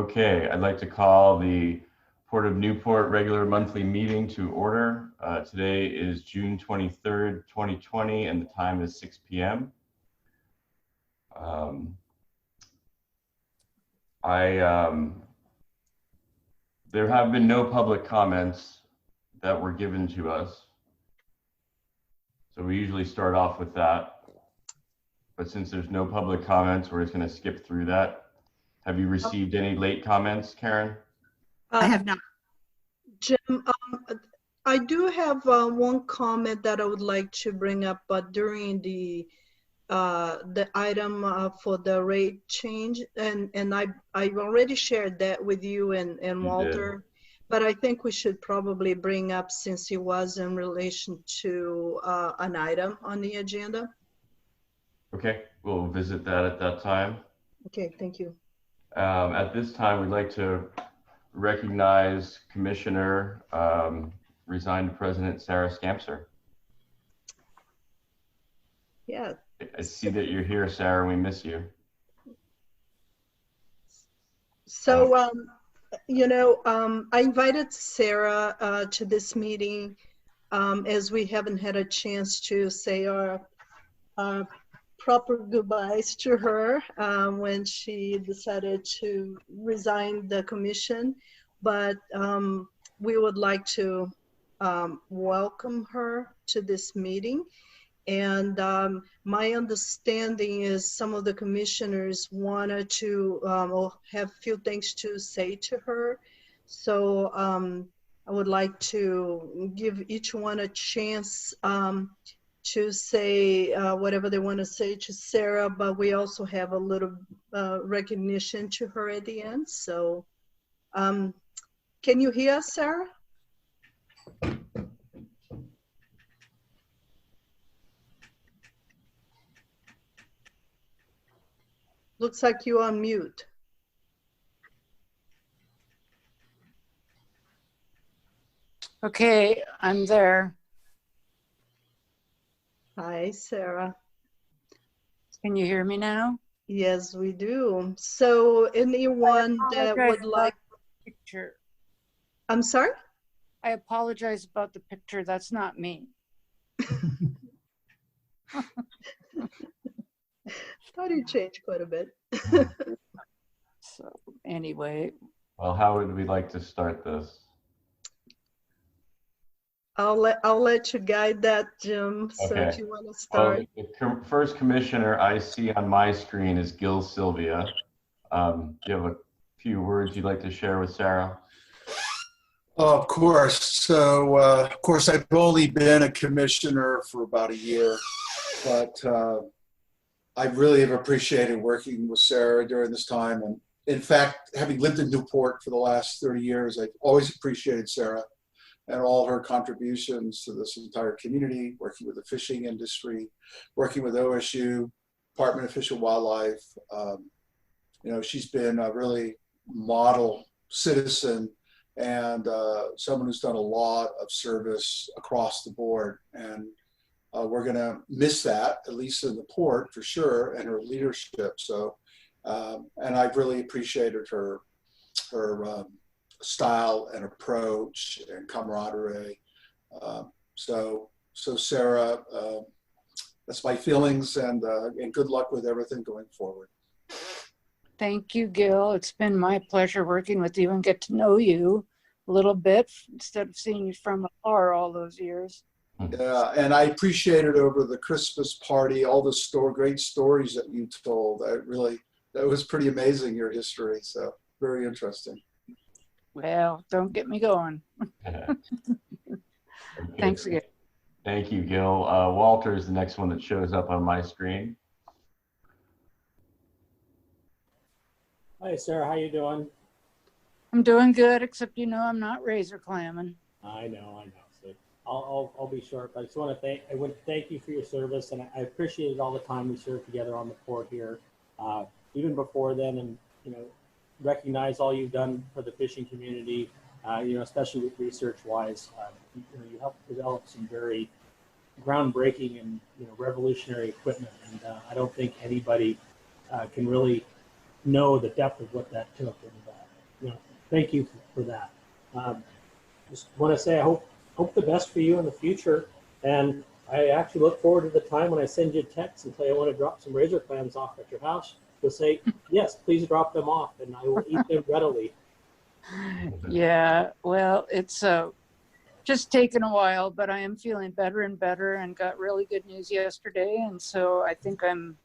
Okay, I'd like to call the Port of Newport regular monthly meeting to order. Today is June 23rd, 2020, and the time is 6 p.m. There have been no public comments that were given to us. So we usually start off with that. But since there's no public comments, we're just going to skip through that. Have you received any late comments, Karen? I have not. Jim, I do have one comment that I would like to bring up, but during the item for the rate change, and I've already shared that with you and Walter, but I think we should probably bring up, since it was in relation to an item on the agenda. Okay, we'll visit that at that time. Okay, thank you. At this time, we'd like to recognize Commissioner, resigned President Sarah Scampser. Yeah. I see that you're here, Sarah. We miss you. So, I invited Sarah to this meeting as we haven't had a chance to say our proper goodbyes to her when she decided to resign the commission. But we would like to welcome her to this meeting. And my understanding is some of the commissioners wanted to have a few things to say to her. So I would like to give each one a chance to say whatever they want to say to Sarah, but we also have a little recognition to her at the end. So can you hear us, Sarah? Looks like you're on mute. Okay, I'm there. Hi, Sarah. Can you hear me now? Yes, we do. So anyone that would like... Picture. I'm sorry? I apologize about the picture. That's not me. Thought you changed quite a bit. So anyway. Well, how would we like to start this? I'll let you guide that, Jim. So Okay. if you want to start. Well, the first commissioner I see on my screen is Gil Sylvia. Do you have a few words you'd like to share with Sarah? Of course. So, of course, I've only been a commissioner for about a year, but I really have appreciated working with Sarah during this time. And in fact, having lived in Newport for the last 30 years, I've always appreciated Sarah and all her contributions to this entire community, working with the fishing industry, working with OSU, Department of Fish and Wildlife. She's been a really model citizen and someone who's done a lot of service across the board. And we're gonna miss that, at least in the port for sure, and her leadership. So, and I've really appreciated her style and approach and camaraderie. So Sarah, that's my feelings, and good luck with everything going forward. Thank you, Gil. It's been my pleasure working with you and get to know you a little bit instead of seeing you from afar all those years. Yeah, and I appreciated over the Christmas party all the great stories that you told. That was pretty amazing, your history. So very interesting. Well, don't get me going. Thanks again. Thank you, Gil. Walter is the next one that shows up on my screen. Hi, Sarah. How you doing? I'm doing good, except I'm not razor clamming. I know. So I'll be short. But I just want to thank you for your service, and I appreciated all the time we served together on the port here, even before then, and recognize all you've done for the fishing community, especially with research-wise. You helped develop some very groundbreaking and revolutionary equipment, and I don't think anybody can really know the depth of what that took. And thank you for that. Just want to say I hope the best for you in the future, and I actually look forward to the time when I send you a text and tell you I want to drop some razor clams off at your house. You'll say, yes, please drop them off, and I will eat them readily. Yeah, well, it's just taken a while, but I am feeling better and better, and got really good news yesterday, and so I think I'm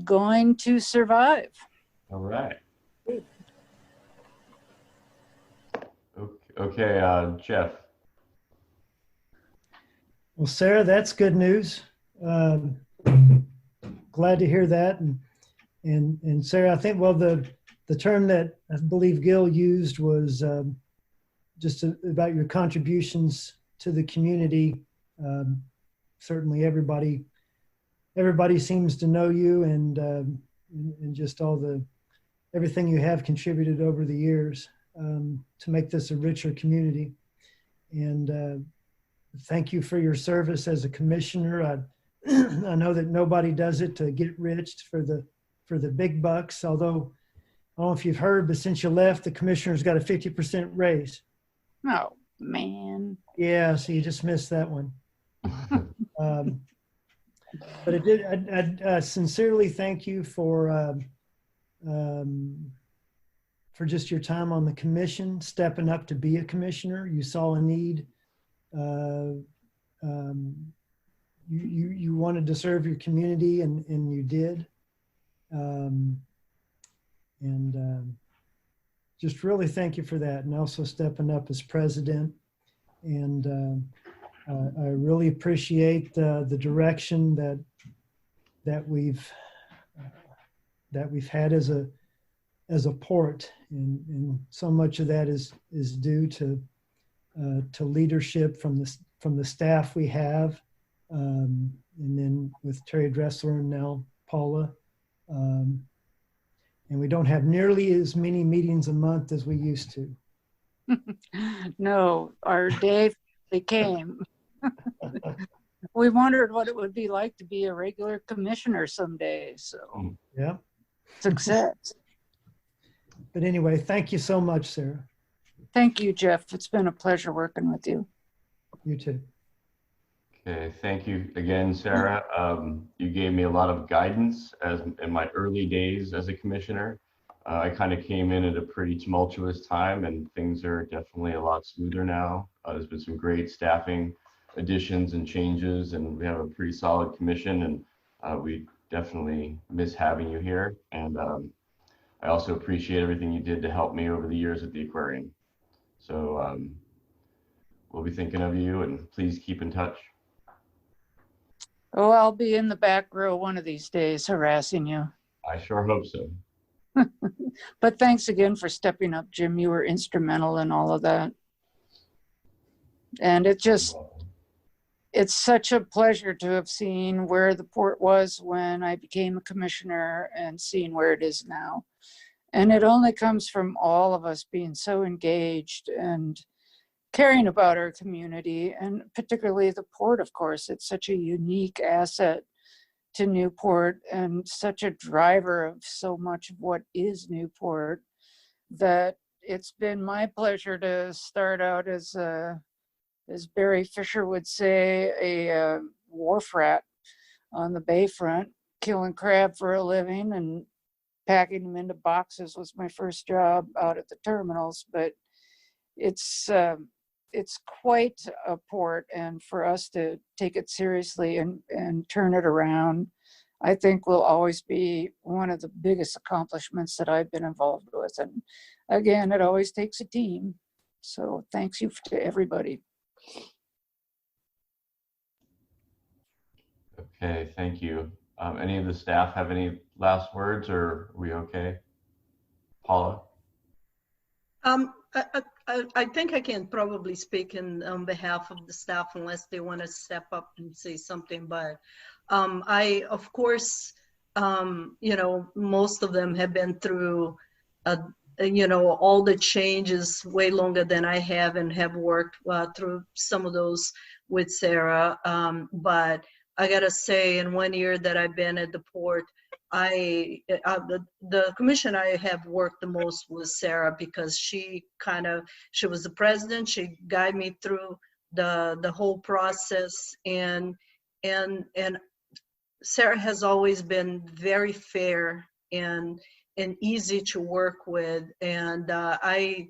going to survive. All right. Okay, Jeff. Well, Sarah, that's good news. Glad to hear that. And Sarah, I think, well, the term that I believe Gil used was just about your contributions to the community. Certainly everybody seems to know you, and just everything you have contributed over the years to make this a richer community. And thank you for your service as a commissioner. I know that nobody does it to get rich for the big bucks, although I don't know if you've heard, but since you left, the commissioner's got a 50% raise. Oh, man. Yeah, so you just missed that one. But it did. I sincerely thank you for just your time on the commission, stepping up to be a commissioner. You saw a need. You wanted to serve your community, and you did. Just really thank you for that, and also stepping up as president. And I really appreciate the direction that we've had as a port, and so much of that is due to leadership from the staff we have, and then with Terry Dressler and now Paula. And we don't have nearly as many meetings a month as we used to. No, our day finally came. We wondered what it would be like to be a regular commissioner someday. So yeah, success. But anyway, thank you so much, Sarah. Thank you, Jeff. It's been a pleasure working with you. You too. Okay, thank you again, Sarah. You gave me a lot of guidance in my early days as a commissioner. I kind of came in at a pretty tumultuous time, and things are definitely a lot smoother now. There's been some great staffing additions and changes, and we have a pretty solid commission, and we definitely miss having you here. And I also appreciate everything you did to help me over the years at the aquarium. So we'll be thinking of you, and please keep in touch. Oh, I'll be in the back row one of these days harassing you. I sure hope so. But thanks again for stepping up, Jim. You were instrumental in all of that. And it's such a pleasure to have seen where the port was when I became a commissioner and seeing where it is now. And it only comes from all of us being so engaged and caring about our community, and particularly the port, of course. It's such a unique asset to Newport and such a driver of so much of what is Newport, that it's been my pleasure to start out as Barry Fisher would say, a wharf rat on the bayfront, killing crab for a living and packing them into boxes was my first job out at the terminals. But it's quite a port, and for us to take it seriously and turn it around, I think will always be one of the biggest accomplishments that I've been involved with. And again, it always takes a team. So thanks you to everybody. Okay, thank you. Any of the staff have any last words, or are we okay? Paula? I think I can probably speak on behalf of the staff unless they want to step up and say something. But I, of course, most of them have been through, all the changes way longer than I have, and have worked through some of those with Sarah. But I got to say, in 1 year that I've been at the port, the commission I have worked the most was Sarah, because she was the president. She guided me through the whole process, and Sarah has always been very fair and easy to work with. And I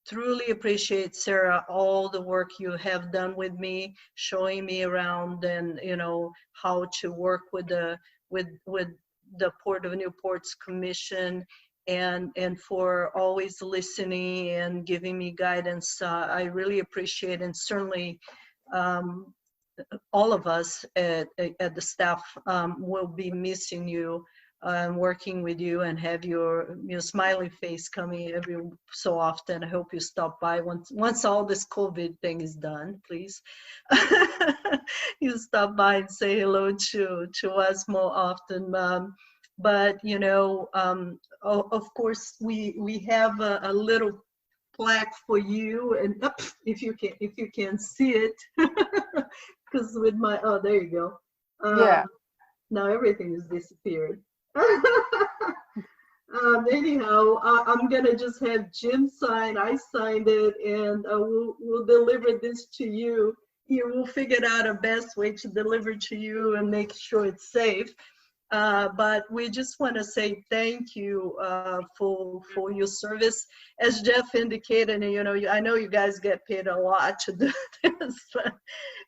truly appreciate, Sarah, all the work you have done with me, showing me around, and how to work with the Port of Newport's Commission, and for always listening and giving me guidance. I really appreciate, and certainly all of us at the staff will be missing you, working with you, and have your smiley face coming every so often. I hope you stop by once all this COVID thing is done, please. You stop by and say hello to us more often. But of course, we have a little plaque for you, and if you can see it, because with my there you go. Yeah. Now everything has disappeared. Anyhow, I'm gonna just have Jim sign. I signed it, and we'll deliver this to you. Here, we'll figure out a best way to deliver to you and make sure it's safe. But we just want to say thank you for your service. As Jeff indicated, I know you guys get paid a lot to do this, but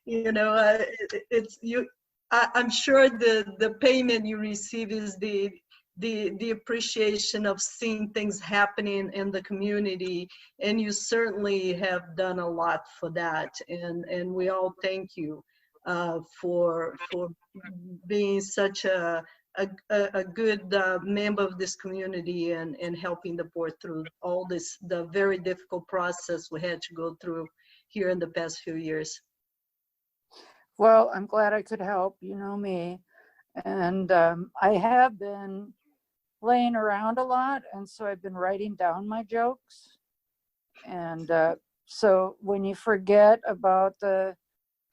it's you. I'm sure the payment you receive is the appreciation of seeing things happening in the community, and you certainly have done a lot for that, and we all thank you for being such a good member of this community, and helping the board through all the very difficult process we had to go through here in the past few years. Well, I'm glad I could help. You know me. And I have been laying around a lot, and so I've been writing down my jokes. And so when you forget about the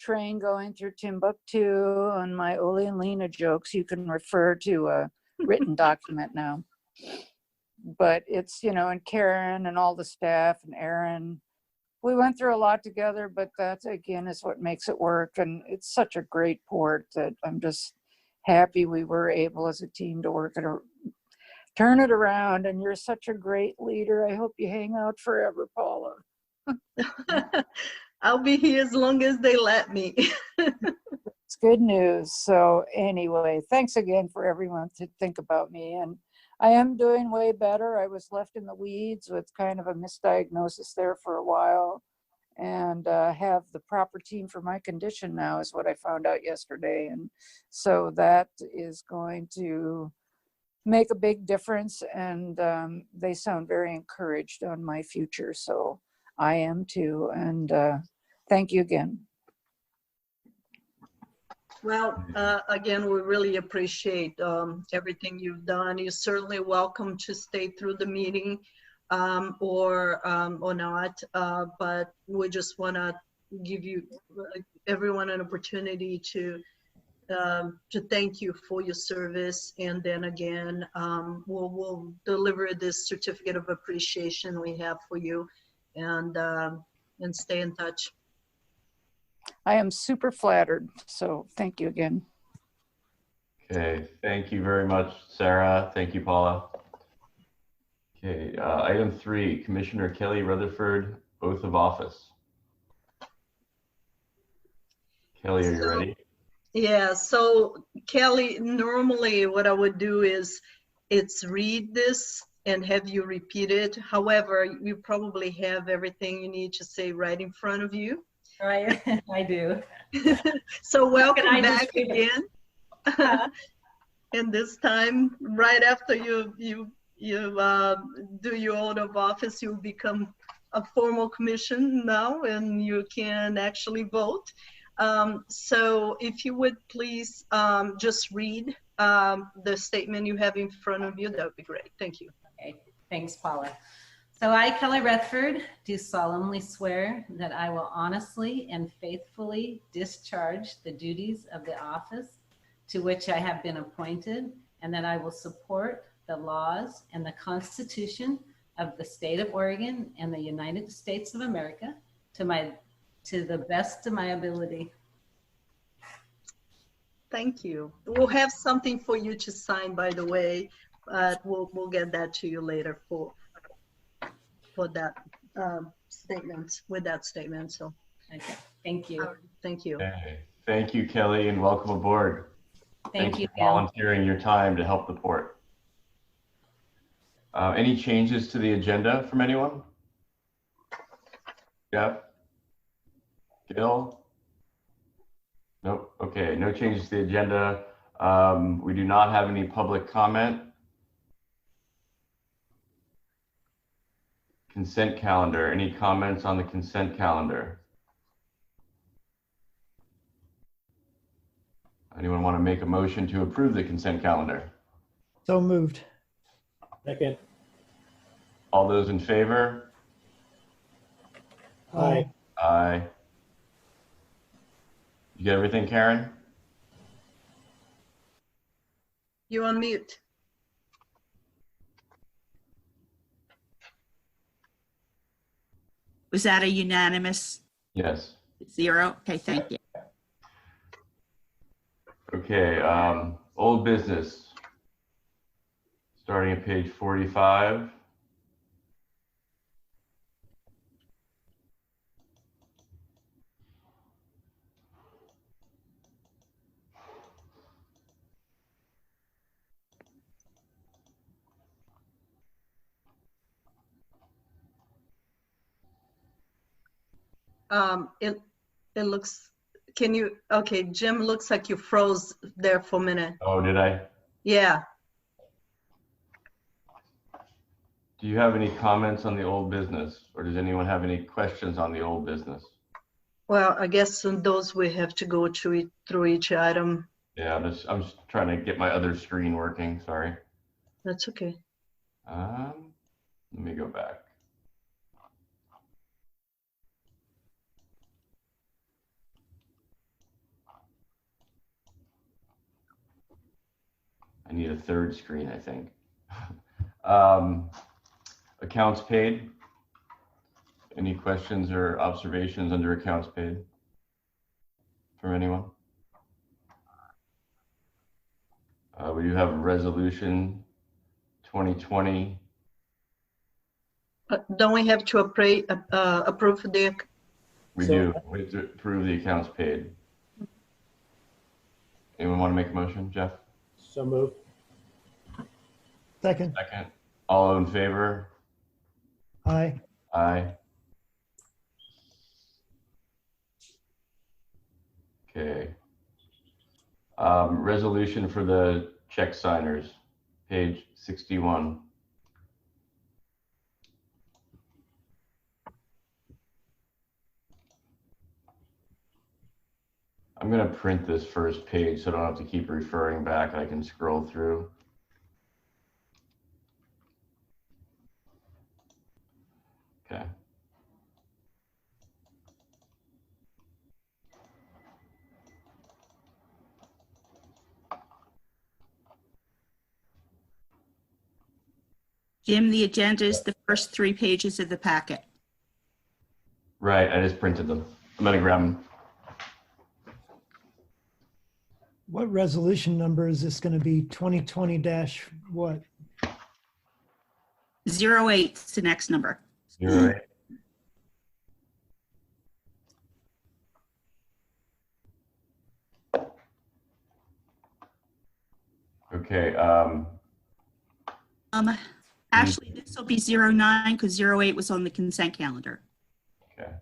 train going through Timbuktu and my Ole and Lena jokes, you can refer to a written document now. But it's, and Karen and all the staff and Aaron, we went through a lot together, but that again is what makes it work. And it's such a great port that I'm just happy we were able as a team to work it, turn it around. And you're such a great leader. I hope you hang out forever, Paula. I'll be here as long as they let me. It's good news. So anyway, thanks again for everyone to think about me. And I am doing way better. I was left in the weeds with kind of a misdiagnosis there for a while, and have the proper team for my condition now is what I found out yesterday. And so that is going to make a big difference. And they sound very encouraged on my future. So I am too. And thank you again. Well, again, we really appreciate everything you've done. You're certainly welcome to stay through the meeting or not, but we just want to give you everyone an opportunity to thank you for your service. And then again, we'll deliver this certificate of appreciation we have for you, and stay in touch. I am super flattered. So thank you again. Okay, thank you very much, Sarah. Thank you, Paula. Okay, item 3, Commissioner Kelly Rutherford, oath of office. Kelly, are you ready? Yeah, so Kelly, normally what I would do is read this and have you repeat it. However, you probably have everything you need to say right in front of you. Right, I do. So welcome back just again. And this time, right after you do your oath of office, you become a formal commission now, and you can actually vote. So if you would please just read the statement you have in front of you, that would be great. Thank you. Okay, thanks, Paula. So I, Kelly Rutherford, do solemnly swear that I will honestly and faithfully discharge the duties of the office to which I have been appointed, and that I will support the laws and the Constitution of the state of Oregon and the United States of America to the best of my ability. Thank you. We'll have something for you to sign, by the way. We'll get that to you later for that statement, with that statement. So Okay, thank you. thank you. Okay. Thank you, Kelly, and welcome aboard. Thank you, for Gil. volunteering your time to help the port. Any changes to the agenda from anyone? Jeff? Gil? Nope. Okay, no changes to the agenda. We do not have any public comment. Consent calendar. Any comments on the consent calendar? Anyone want to make a motion to approve the consent calendar? So moved. Second. All those in favor? Aye. Aye. You get everything, Karen? You're on mute. Was that a unanimous Yes. 0? Okay, thank you. Okay, old business. Starting at page 45. It looks, can you, okay, Jim, looks like you froze there for a minute. Oh, did I? Yeah. Do you have any comments on the old business, or does anyone have any questions on the old business? Well, I guess on those we have to go through each item. Yeah, I'm just trying to get my other screen working. Sorry. That's okay. Let me go back. I need a third screen, I think. Accounts paid. Any questions or observations under accounts paid from anyone? We do have a resolution 2020. Don't we have to approve the, We do. We have to approve the accounts paid. Anyone want to make a motion, Jeff? So moved. Second. Second. All in favor? Aye. Aye. Okay. Resolution for the check signers, page 61. I'm going to print this first page so I don't have to keep referring back. I can scroll through. Okay. Jim, the agenda is the first 3 pages of the packet. Right, I just printed them. I'm going to grab them. What resolution number is this going to be? 2020 dash what? 08 is the next number. You're right. Okay, Actually, this will be 09 because 08 was on the consent calendar. okay.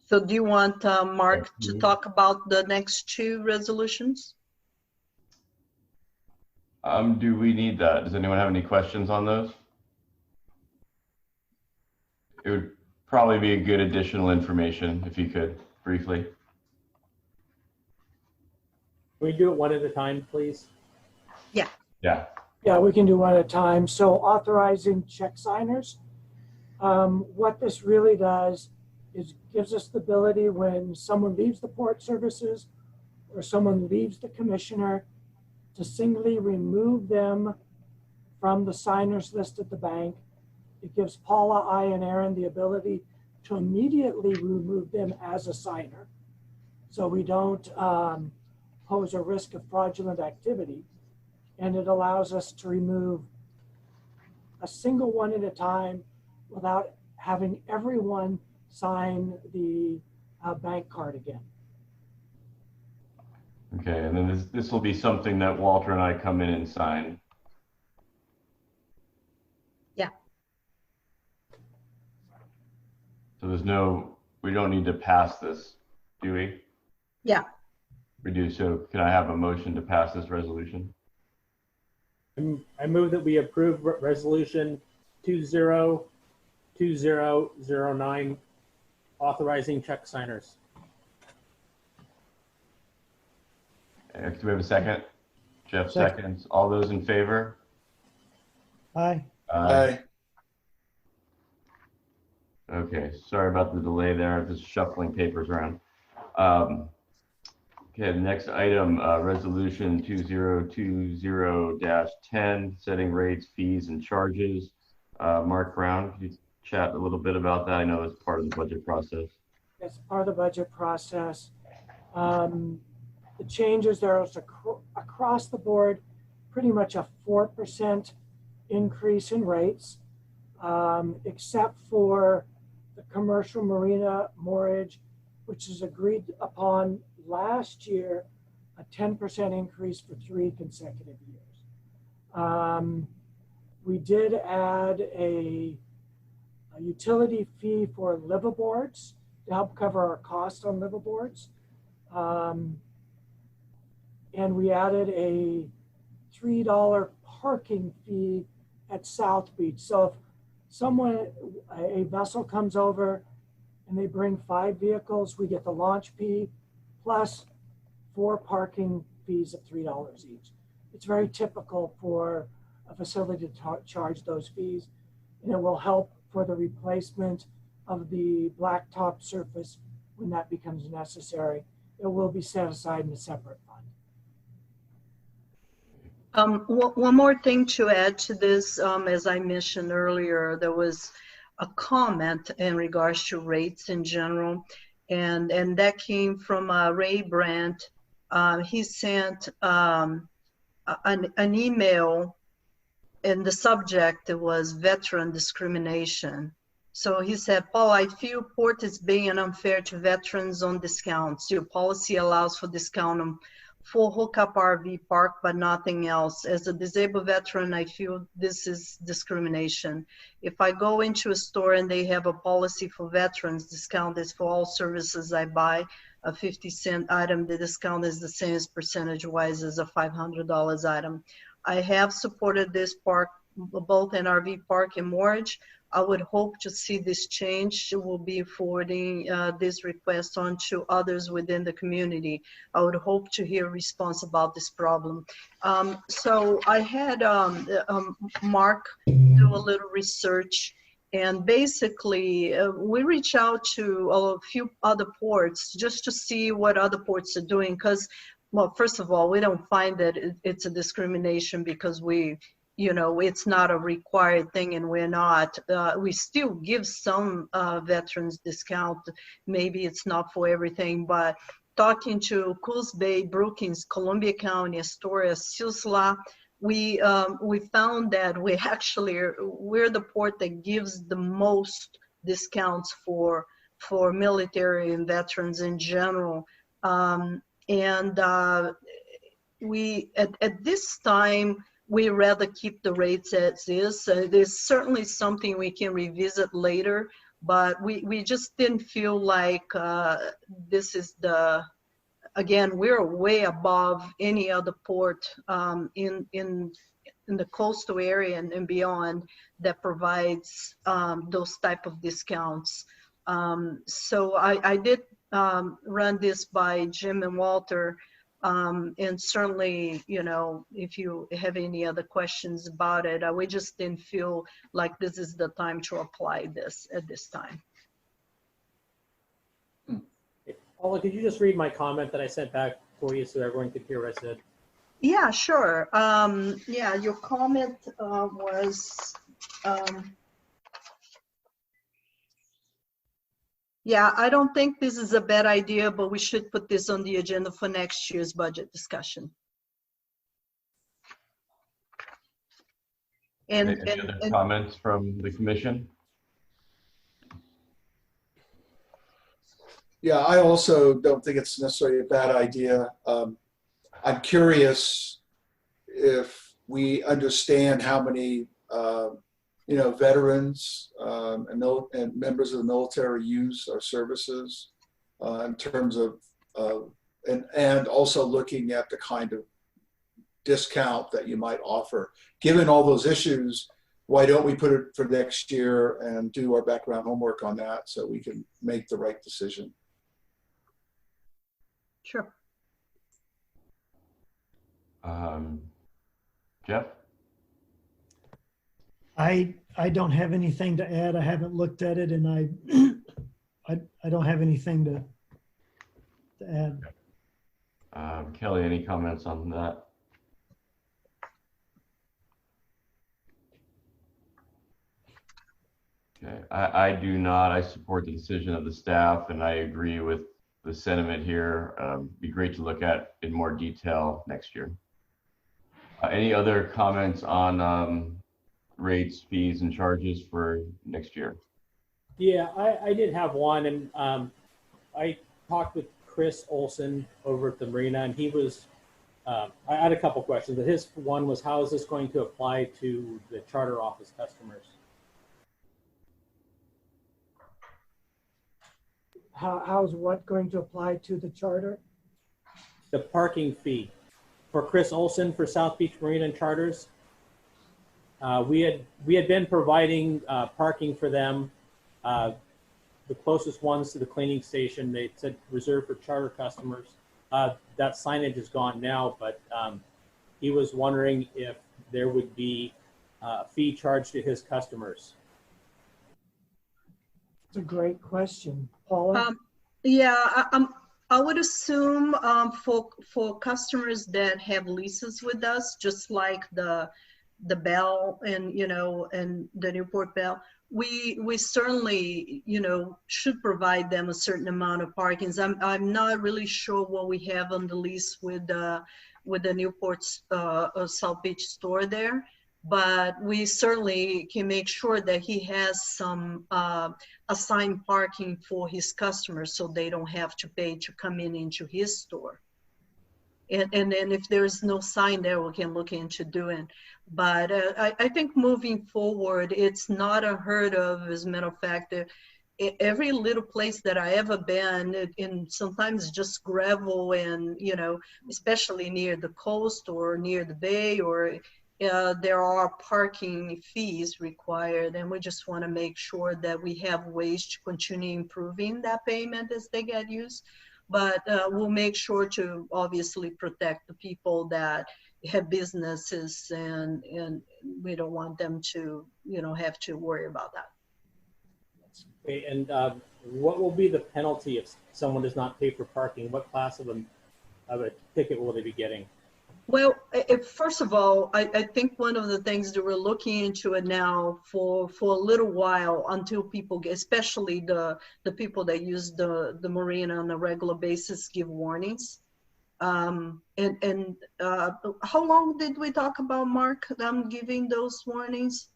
so do you want Mark to talk about the next 2 resolutions? Do we need that? Does anyone have any questions on those? It would probably be a good additional information if you could briefly. Can we do it one at a time, please? Yeah. Yeah, we can do one at a time. So authorizing check signers. What this really does gives us the ability when someone leaves the port services or someone leaves the commissioner to singly remove them from the signers list at the bank. It gives Paula, I, and Aaron the ability to immediately remove them as a signer. So we don't pose a risk of fraudulent activity. And it allows us to remove a single one at a time without having everyone sign the bank card again. Okay, and then this will be something that Walter and I come in and sign. Yeah. So we don't need to pass this, do we? Yeah. We do. So can I have a motion to pass this resolution? I move that we approve resolution 202009, authorizing check signers. Do we have a second? Jeff Second. seconds. All those in favor? Aye. Aye. Okay, sorry about the delay there. I'm just shuffling papers around. Okay, the next item, resolution 2020-10, setting rates, fees, and charges. Mark Brown, could you chat a little bit about that? I know it's part of the budget process. As part of the budget process, the changes there is across the board, pretty much a 4% increase in rates, except for the commercial marina moorage, which is agreed upon last year, a 10% increase for 3 consecutive years. We did add a utility fee for liveaboards to help cover our cost on liveaboards. And we added a $3 parking fee at South Beach. So if a vessel comes over and they bring 5 vehicles, we get the launch fee plus 4 parking fees of $3 each. It's very typical for a facility to charge those fees, and it will help for the replacement of the blacktop surface when that becomes necessary. It will be set aside in a separate fund. One more thing to add to this, as I mentioned earlier, there was a comment in regards to rates in general, and that came from Ray Brandt. He sent an email, and the subject was veteran discrimination. So he said, Paul, I feel Port is being unfair to veterans on discounts. Your policy allows for discount on full hookup RV park, but nothing else. As a disabled veteran, I feel this is discrimination. If I go into a store and they have a policy for veterans, discount is for all services I buy, a 50-cent item, the discount is the same as percentage-wise as a $500 item. I have supported this park, both in RV park and moorage. I would hope to see this change. We'll be forwarding this request on to others within the community. I would hope to hear a response about this problem. So I had Mark do a little research, and basically we reach out to a few other ports just to see what other ports are doing, because, well, first of all, we don't find that it's a discrimination because it's not a required thing, and we're not. We still give some veterans discount. Maybe it's not for everything, but talking to Coos Bay, Brookings, Columbia County, Astoria, Siuslaw, we found that we're the port that gives the most discounts for military and veterans in general. We at this time, we rather keep the rates as is. There's certainly something we can revisit later, but we just didn't feel like this is again, we're way above any other port in the coastal area and beyond that provides those type of discounts. So I did run this by Jim and Walter. And certainly, if you have any other questions about it, we just didn't feel like this is the time to apply this at this time. Paula, could you just read my comment that I sent back for you so everyone could hear what I said? Yeah, sure. Yeah, your comment was, yeah, I don't think this is a bad idea, but we should put this on the agenda for next year's budget discussion. And, Any other comments from the commission? Yeah, I also don't think it's necessarily a bad idea. I'm curious if we understand how many, veterans and members of the military use our services in terms of, and also looking at the kind of discount that you might offer. Given all those issues, why don't we put it for next year and do our background homework on that so we can make the right decision? sure. Jeff? I don't have anything to add. I haven't looked at it, and I don't have anything to add. Kelly, any comments on that? Okay, I do not. I support the decision of the staff, and I agree with the sentiment here. Be great to look at in more detail next year. Any other comments on rates, fees, and charges for next year? Yeah, I did have one, and I talked with Chris Olson over at the marina, and he was, I had a couple questions, but his one was, how is this going to apply to the charter office customers? How's what going to apply to the charter? The parking fee for Chris Olson for South Beach Marina and Charters. We had been providing parking for them. The closest ones to the cleaning station, they said reserved for charter customers. That signage is gone now, but he was wondering if there would be a fee charged to his customers. It's a great question. Paula? Yeah, I would assume for customers that have leases with us, just like the Bell and and the Newport Bell, we certainly should provide them a certain amount of parkings. I'm not really sure what we have on the lease with the Newport South Beach store there, but we certainly can make sure that he has some assigned parking for his customers so they don't have to pay to come into his store. And then if there's no sign there, we can look into doing. But I think moving forward, it's not unheard of. As a matter of fact, every little place that I ever been in, sometimes just gravel and, especially near the coast or near the bay, or there are parking fees required, and we just want to make sure that we have ways to continue improving that payment as they get used. But we'll make sure to obviously protect the people that have businesses, and we don't want them to, have to worry about that. Okay, and what will be the penalty if someone does not pay for parking? What class of a ticket will they be getting? Well, first of all, I think one of the things that we're looking into it now for a little while, until people get, especially the people that use the marina on a regular basis, give warnings. How long did we talk about, Mark, them giving those warnings?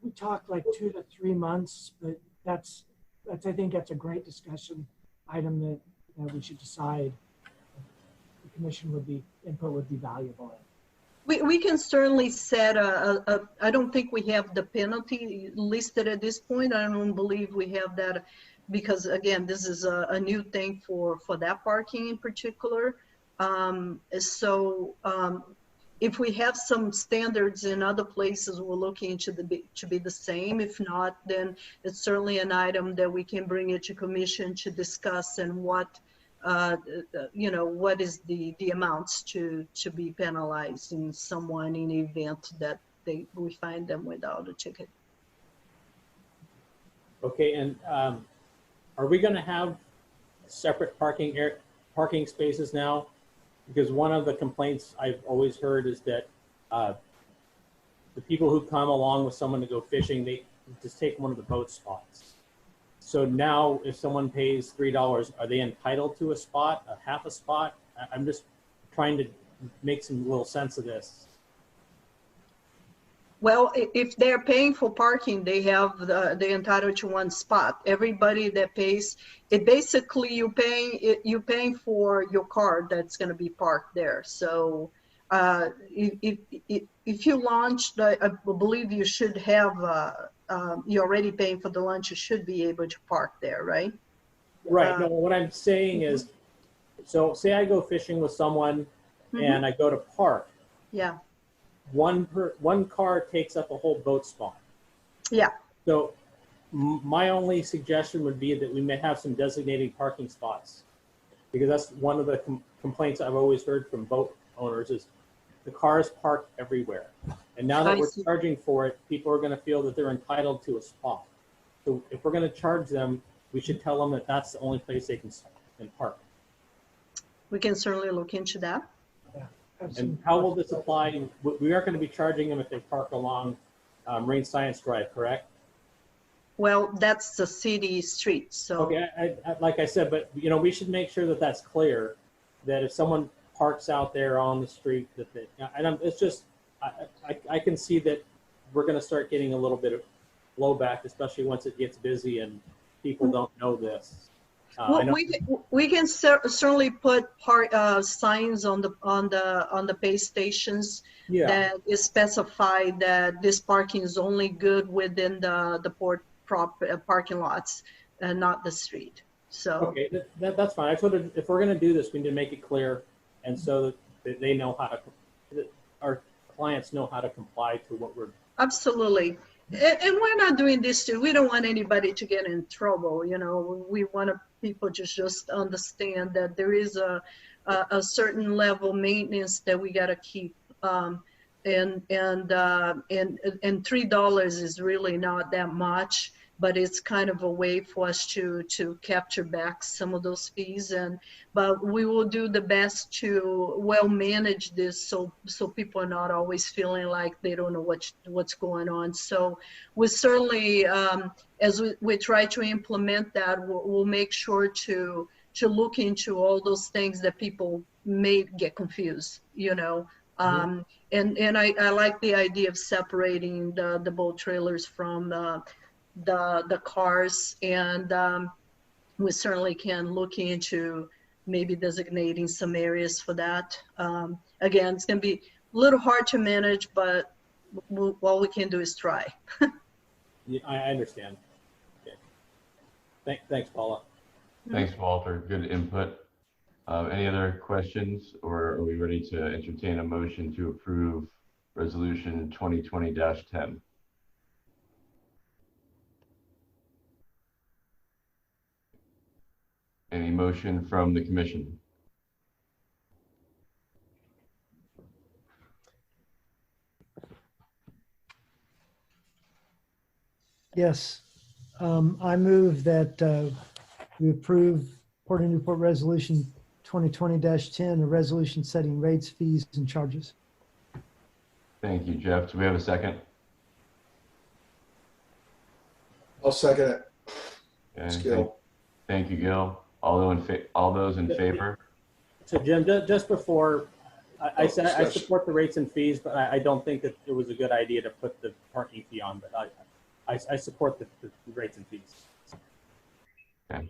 We talked like 2 to 3 months, but that's I think that's a great discussion item that we should decide. The commission input would be valuable. We can certainly set I don't think we have the penalty listed at this point. I don't believe we have that, because again, this is a new thing for that parking in particular. If we have some standards in other places, we're looking to be the same. If not, then it's certainly an item that we can bring it to commission to discuss, and what is the amounts to be penalized in someone in the event that we find them without a ticket. Okay, and are we going to have separate parking spaces now? Because one of the complaints I've always heard is that the people who come along with someone to go fishing, they just take one of the boat spots. So now if someone pays $3, are they entitled to a spot, a half a spot? I'm just trying to make some little sense of this. Well, if they're paying for parking, they're entitled to one spot. Everybody that pays, it basically you're paying for your car that's going to be parked there. So if you launched, I believe you should have, you're already paying for the lunch, you should be able to park there, right? Right. No, what I'm saying is, so say I go fishing with someone and I go to park. Yeah. One car takes up a whole boat spot. Yeah. So my only suggestion would be that we may have some designated parking spots, because that's one of the complaints I've always heard from boat owners is the cars park everywhere. And now that we're charging for it, people are going to feel that they're entitled to a spot. So if we're going to charge them, we should tell them that that's the only place they can park. We can certainly look into that. And how will this apply? We aren't going to be charging them if they park along Marine Science Drive, correct? Well, that's the city street, so. Okay, like I said, but you know, we should make sure that that's clear, that if someone parks out there on the street, it's just, I can see that we're going to start getting a little bit of blowback, especially once it gets busy and people don't know this. Well, we can certainly put signs on the pay stations that is specified that this parking is only good within the port parking lots and not the street. So okay, that's fine. I thought if we're going to do this, we need to make it clear, and so that they know how to, that our clients know how to comply to what we're. Absolutely. And we're not doing this we don't want anybody to get in trouble. You know, we want people to just understand that there is a certain level of maintenance that we got to keep. And $3 is really not that much, but it's kind of a way for us to capture back some of those fees. But we will do the best to well manage this so people are not always feeling like they don't know what's going on. So we certainly, as we try to implement that, we'll make sure to look into all those things that people may get confused, you know. And I like the idea of separating the boat trailers from the cars, and we certainly can look into maybe designating some areas for that. Again, it's going to be a little hard to manage, but all we can do is try. Yeah, I understand. Okay. Thanks, Paula. Thanks, Walter. Good input. Any other questions, or are we ready to entertain a motion to approve Resolution 2020-10? Any motion from the commission? Yes. I move that we approve Port of Newport Resolution 2020-10, a resolution setting rates, fees, and charges. Thank you, Jeff. Do we have a second? I'll second it. Okay, Gil. Thank you, Gil. All those in favor? So Jim, just before, I said I support the rates and fees, but I don't think that it was a good idea to put the parking fee on, but I support the rates and fees. Okay.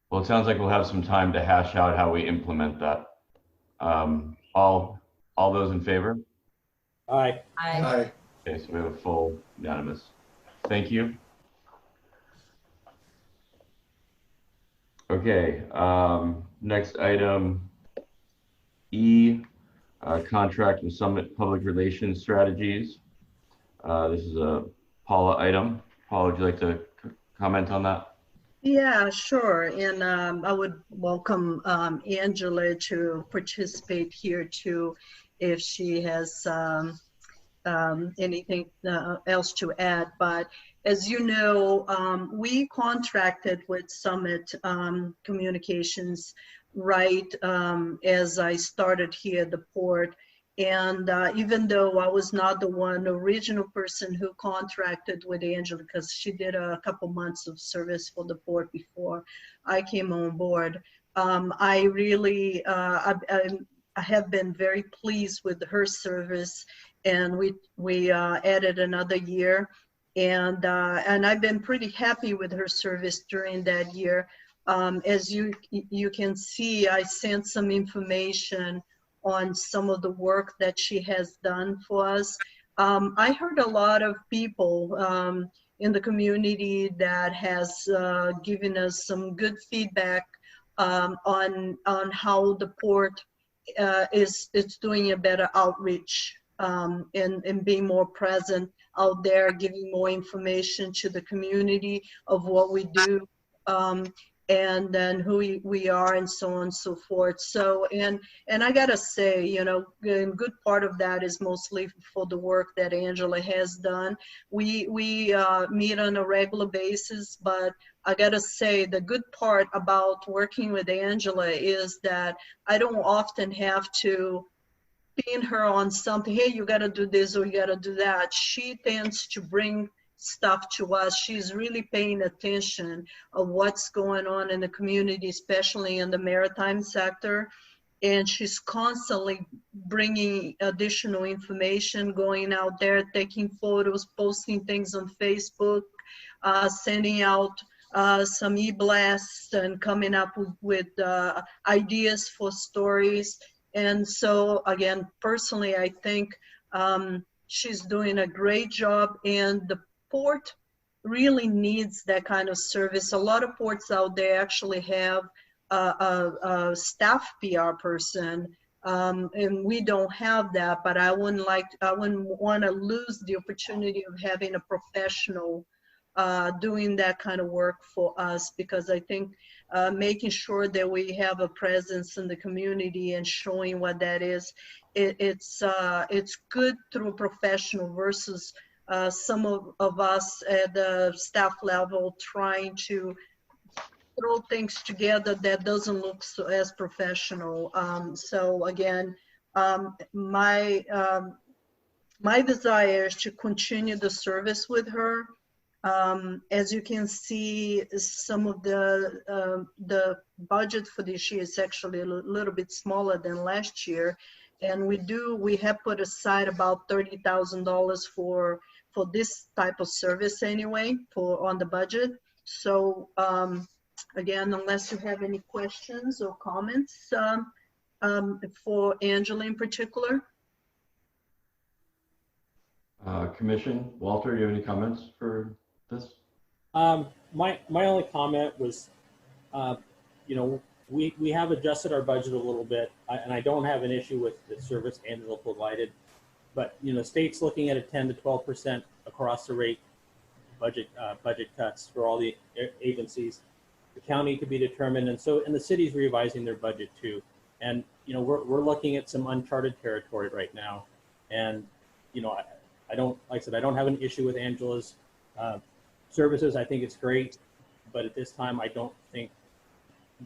Well, it sounds like we'll have some time to hash out how we implement that. All those in favor? Aye. Aye. Okay, so we have a full unanimous. Thank you. Okay, next item, E, contract and summit public relations strategies. This is a Paula item. Paula, would you like to comment on that? Yeah, sure. And I would welcome Angela to participate here too, if she has anything else to add, but as you know, we contracted with Summit Communications right as I started here at the port. And even though I was not the original person who contracted with Angela, because she did a couple months of service for the port before I came on board, I really, I have been very pleased with her service, and we added another year, and I've been pretty happy with her service during that year. As you can see, I sent some information on some of the work that she has done for us. I heard a lot of people in the community that has given us some good feedback on how the port is doing a better outreach and being more present out there, giving more information to the community of what we do. And then who we are, and so on and so forth. So, and I gotta say, you know, a good part of that is mostly for the work that Angela has done. We meet on a regular basis, but I gotta say the good part about working with Angela is that I don't often have to pin her on something. Hey, you gotta do this or you gotta do that. She tends to bring stuff to us. She's really paying attention of what's going on in the community, especially in the maritime sector. And she's constantly bringing additional information, going out there, taking photos, posting things on Facebook, sending out some e-blasts and coming up with ideas for stories. And so again, personally, I think she's doing a great job, and the port really needs that kind of service. A lot of ports out there actually have a staff PR person, and we don't have that, but I wouldn't want to lose the opportunity of having a professional doing that kind of work for us, because I think making sure that we have a presence in the community and showing what that is, it's good through a professional versus some of us at the staff level trying to throw things together that doesn't look as professional. So again, my desire is to continue the service with her. As you can see, some of the budget for this year is actually a little bit smaller than last year. And we have put aside about $30,000 for this type of service anyway, on the budget. So again, unless you have any questions or comments for Angela in particular. Commission, Walter, you have any comments for this? My only comment was, you know, we have adjusted our budget a little bit, and I don't have an issue with the service Angela provided, but you know, state's looking at a 10 to 12% across the rate budget cuts for all the agencies. The county to be determined, and the city's revising their budget too. And you know, we're looking at some uncharted territory right now, and you know, I don't, like I said, I don't have an issue with Angela's services. I think it's great, but at this time, I don't think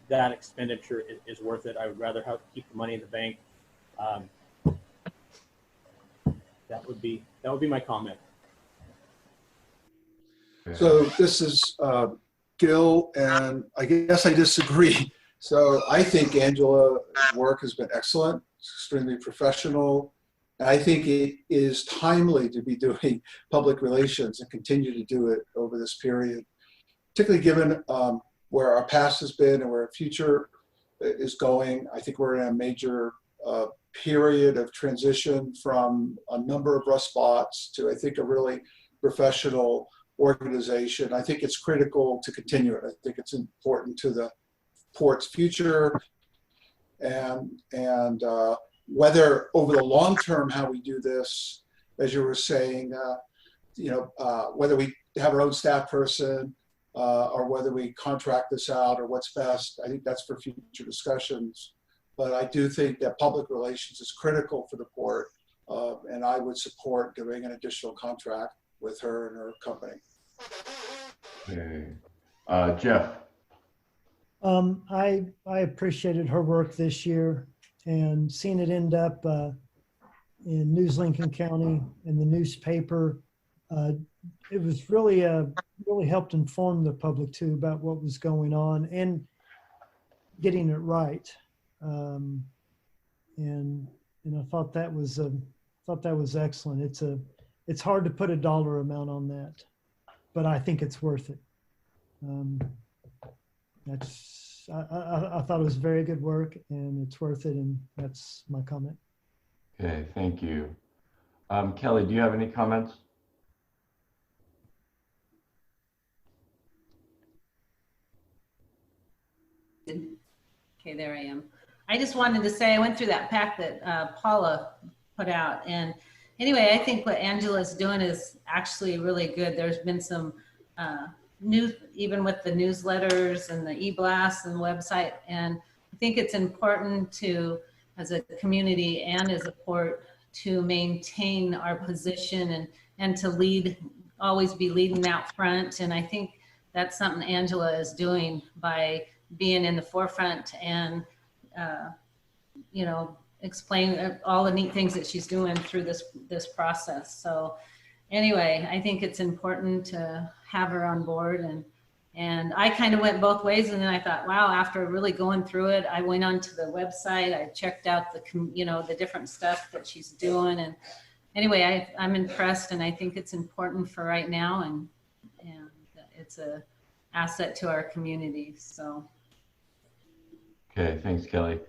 that expenditure is worth it. I would rather keep the money in the bank. That would be my comment. So this is Gil, and I guess I disagree. So I think Angela's work has been excellent, extremely professional. And I think it is timely to be doing public relations and continue to do it over this period, particularly given where our past has been and where our future is going. I think we're in a major period of transition from a number of rough spots to, I think, a really professional organization. I think it's critical to continue it. I think it's important to the port's future, and whether over the long term how we do this, as you were saying, whether we have our own staff person or whether we contract this out or what's best, I think that's for future discussions. But I do think that public relations is critical for the port and I would support doing an additional contract with her and her company. Okay. Jeff? I appreciated her work this year and seeing it end up in News Lincoln County in the newspaper. It was really helped inform the public too about what was going on and getting it right. And I thought that was excellent. It's hard to put a dollar amount on that, but I think it's worth it. I thought it was very good work and it's worth it, and that's my comment. Okay, thank you. Kelly, do you have any comments? Okay, there I am. I just wanted to say I went through that pack that Paula put out, and anyway, I think what Angela's doing is actually really good. There's been some news, even with the newsletters and the e-blasts and the website, and I think it's important to, as a community and as a port, to maintain our position and to lead, always be leading out front. And I think that's something Angela is doing by being in the forefront and, you know, explain all the neat things that she's doing through this process. So anyway, I think it's important to have her on board, and I kind of went both ways, and then I thought, wow, after really going through it, I went onto the website, I checked out the different stuff that she's doing, and anyway, I'm impressed, and I think it's important for right now, and it's a asset to our community. So Okay, thanks, Kelly.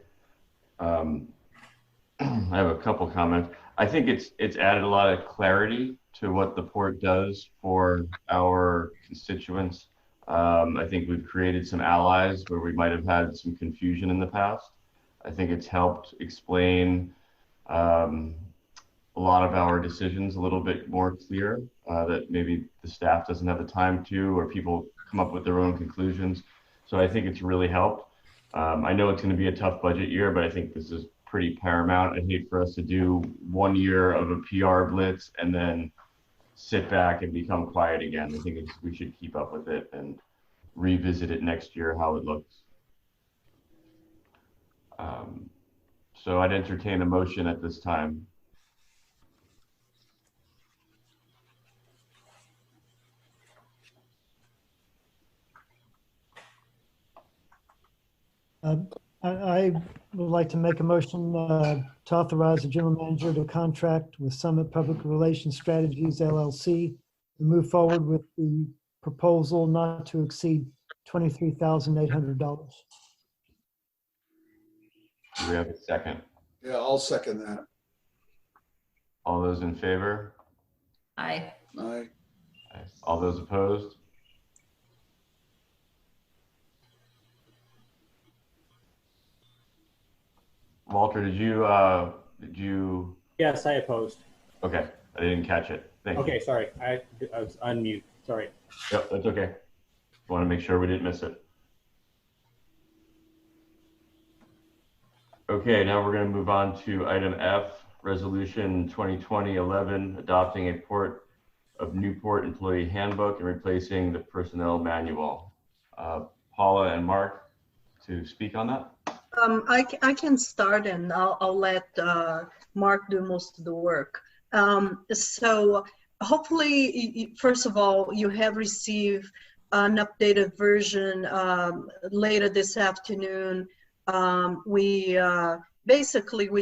I have a couple comments. I think it's added a lot of clarity to what the port does for our constituents. I think we've created some allies where we might have had some confusion in the past. I think it's helped explain a lot of our decisions a little bit more clear, that maybe the staff doesn't have the time to, or people come up with their own conclusions. So I think it's really helped. I know it's going to be a tough budget year, but I think this is pretty paramount. I'd hate for us to do 1 year of a PR blitz and then sit back and become quiet again. I think we should keep up with it and revisit it next year, how it looks. So I'd entertain a motion at this time. I would like to make a motion to authorize the general manager to contract with Summit Public Relations Strategies LLC to move forward with the proposal not to exceed $23,800. Do we have a second? Yeah, I'll second that. All those in favor? Aye. Aye. All those opposed? Walter, did you? Yes, I opposed. Okay, I didn't catch it. Thank you. Okay, sorry. I was unmute. Sorry. Yep, that's okay. Want to make sure we didn't miss it. Okay, now we're going to move on to item F, Resolution 2020-11, adopting a Port of Newport Employee Handbook and replacing the Personnel Manual. Paula and Mark to speak on that. I can start, and I'll let Mark do most of the work. So hopefully, first of all, you have received an updated version later this afternoon. We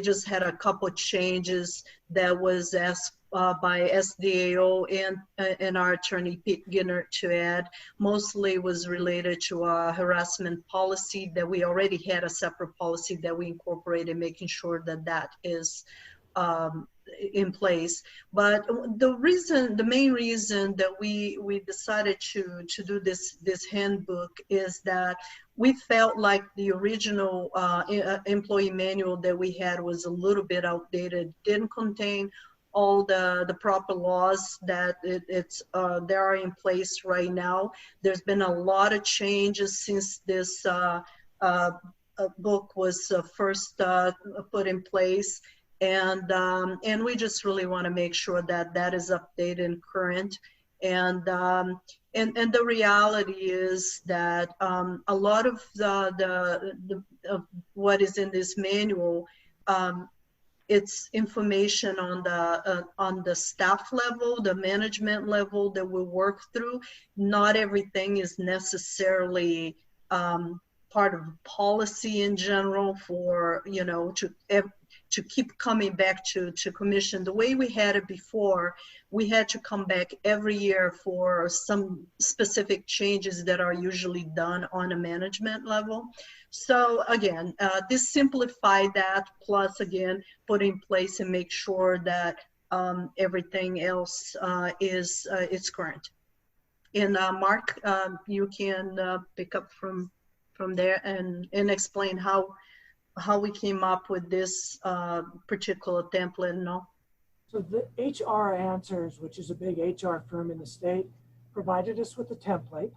just had a couple changes that was asked by SDAO and our attorney Pete Ginner to add. Mostly was related to a harassment policy that we already had a separate policy that we incorporated, making sure that that is in place. But the main reason that we decided to do this handbook is that we felt like the original employee manual that we had was a little bit outdated, didn't contain all the proper laws that there are in place right now. There's been a lot of changes since this book was first put in place. And we just really want to make sure that that is updated and current. And the reality is that a lot of of what is in this manual, it's information on the staff level, the management level that we work through. Not everything is necessarily part of policy in general for, you know, to keep coming back to commission. The way we had it before, we had to come back every year for some specific changes that are usually done on a management level. So again, this simplified that, plus again, put in place and make sure that everything else is current. And Mark, you can pick up from there and explain how we came up with this particular template. No. So the HR Answers, which is a big HR firm in the state, provided us with a template.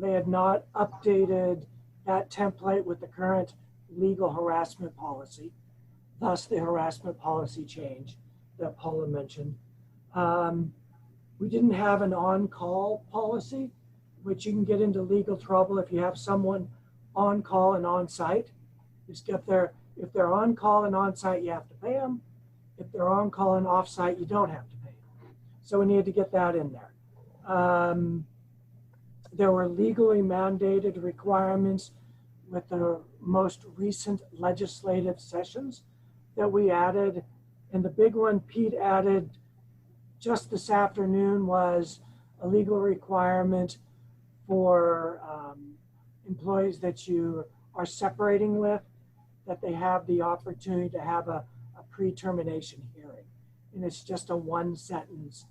They had not updated that template with the current legal harassment policy, thus the harassment policy change that Paula mentioned. We didn't have an on-call policy, which you can get into legal trouble if you have someone on call and on site. Just if they're on call and on site, you have to pay them. If they're on call and off site, you don't have to pay them. So we needed to get that in there. There were legally mandated requirements with the most recent legislative sessions that we added. And the big one Pete added just this afternoon was a legal requirement for employees that you are separating with, that they have the opportunity to have a pre-termination hearing. And it's just a one-sentence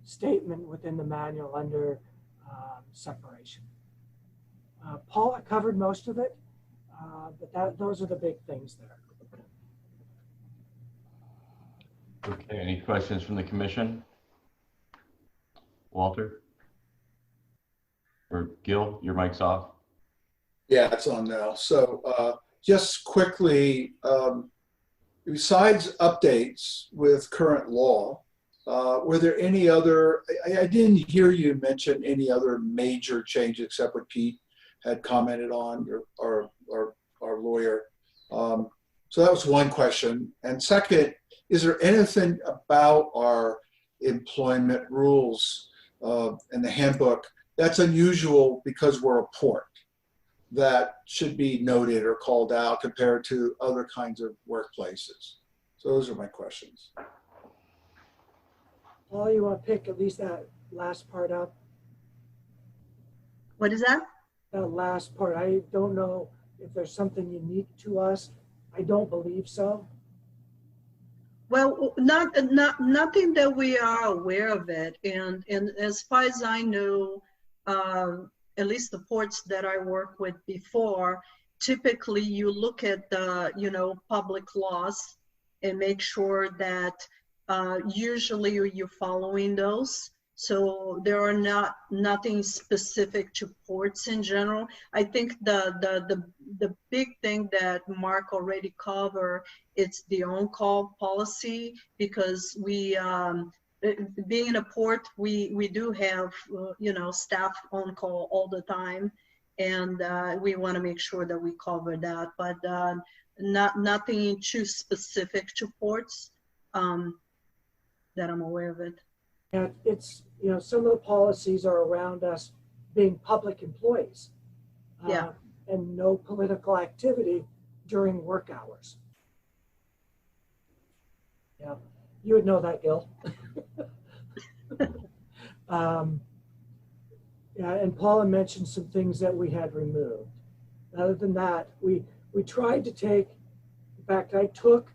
statement within the manual under separation. Paula covered most of it, but those are the big things there. Okay, any questions from the commission? Walter? Or Gil, your mic's off. Yeah, it's on now. So just quickly, besides updates with current law, were there any other, I didn't hear you mention any other major changes except what Pete had commented on, or our lawyer. So that was one question. And second, is there anything about our employment rules in the handbook that's unusual because we're a port that should be noted or called out compared to other kinds of workplaces? So those are my questions. Paul, you want to pick at least that last part up? What is that? That last part. I don't know if there's something unique to us. I don't believe so. Well, nothing that we are aware of it. And as far as I know, at least the ports that I worked with before, typically you look at the, public laws and make sure that usually you're following those. So there are nothing specific to ports in general. I think the big thing that Mark already covered, it's the on-call policy, because we, being in a port, we do have, staff on call all the time. And we want to make sure that we cover that, but nothing too specific to ports that I'm aware of it. And it's, some of the policies are around us being public employees. Yeah. And no political activity during work hours. Yeah, you would know that, Gil. Yeah, and Paula mentioned some things that we had removed. Other than that, we tried to take, in fact, I took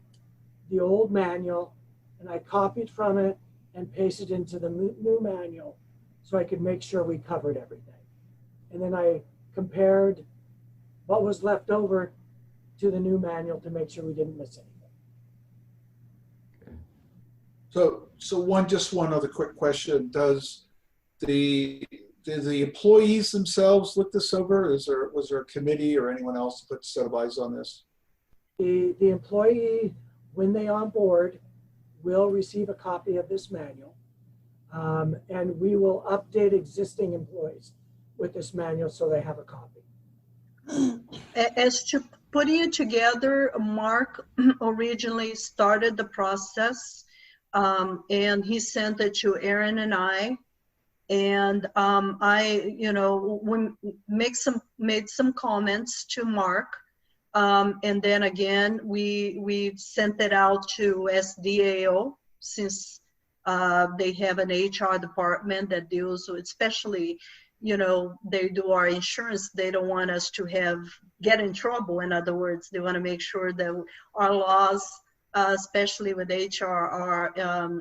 the old manual and I copied from it and pasted into the new manual so I could make sure we covered everything. And then I compared what was left over to the new manual to make sure we didn't miss anything. So just one other quick question. Does the employees themselves look this over? Was there a committee or anyone else to put a set of eyes on this? The employee, when they onboard, will receive a copy of this manual. And we will update existing employees with this manual so they have a copy. As to putting it together, Mark originally started the process, and he sent it to Aaron and I. And we made some comments to Mark. And then again, we sent it out to SDAO, since they have an HR department that deals with, especially, they do our insurance. They don't want us to get in trouble. In other words, they want to make sure that our laws, especially with HR, are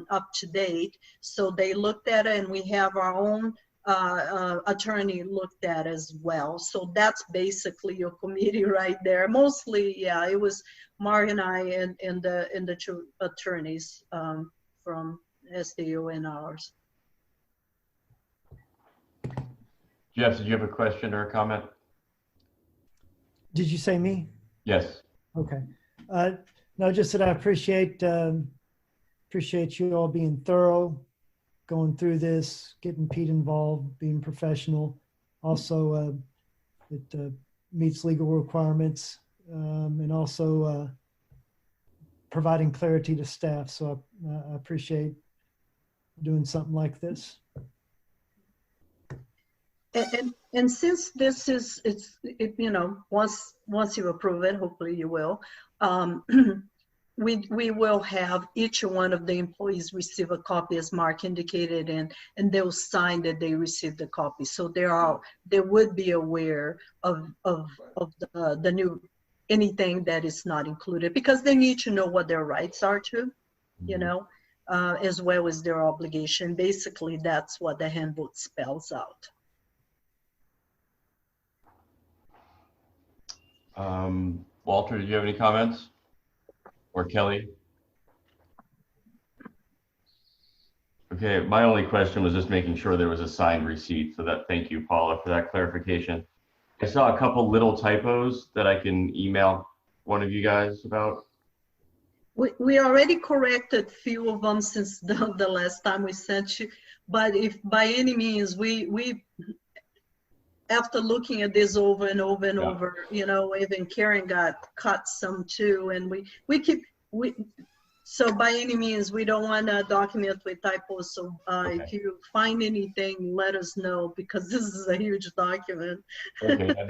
up to date. So they looked at it, and we have our own attorney looked at as well. So that's basically your committee right there. Mostly, yeah, it was Mark and I and the two attorneys from SDO and ours. Jeff, did you have a question or a comment? Did you say me? Yes. Okay. No, just that I appreciate you all being thorough, going through this, getting Pete involved, being professional. Also, it meets legal requirements, and also providing clarity to staff. So I appreciate doing something like this. And since this is, once you approve it, hopefully you will, we will have each one of the employees receive a copy, as Mark indicated, and they'll sign that they received the copy. So they would be aware of the new, anything that is not included, because they need to know what their rights are too, as well as their obligation. Basically, that's what the handbook spells out. Walter, did you have any comments? Or Kelly? Okay, my only question was just making sure there was a signed receipt. So thank you, Paula, for that clarification. I saw a couple little typos that I can email one of you guys about. We already corrected a few of them since the last time we sent you, but if by any means we after looking at this over and over and over, even Karen got cut some too, and so by any means, we don't want to document with typos. So Okay. If you find anything, let us know, because this is a huge document. Okay, yeah,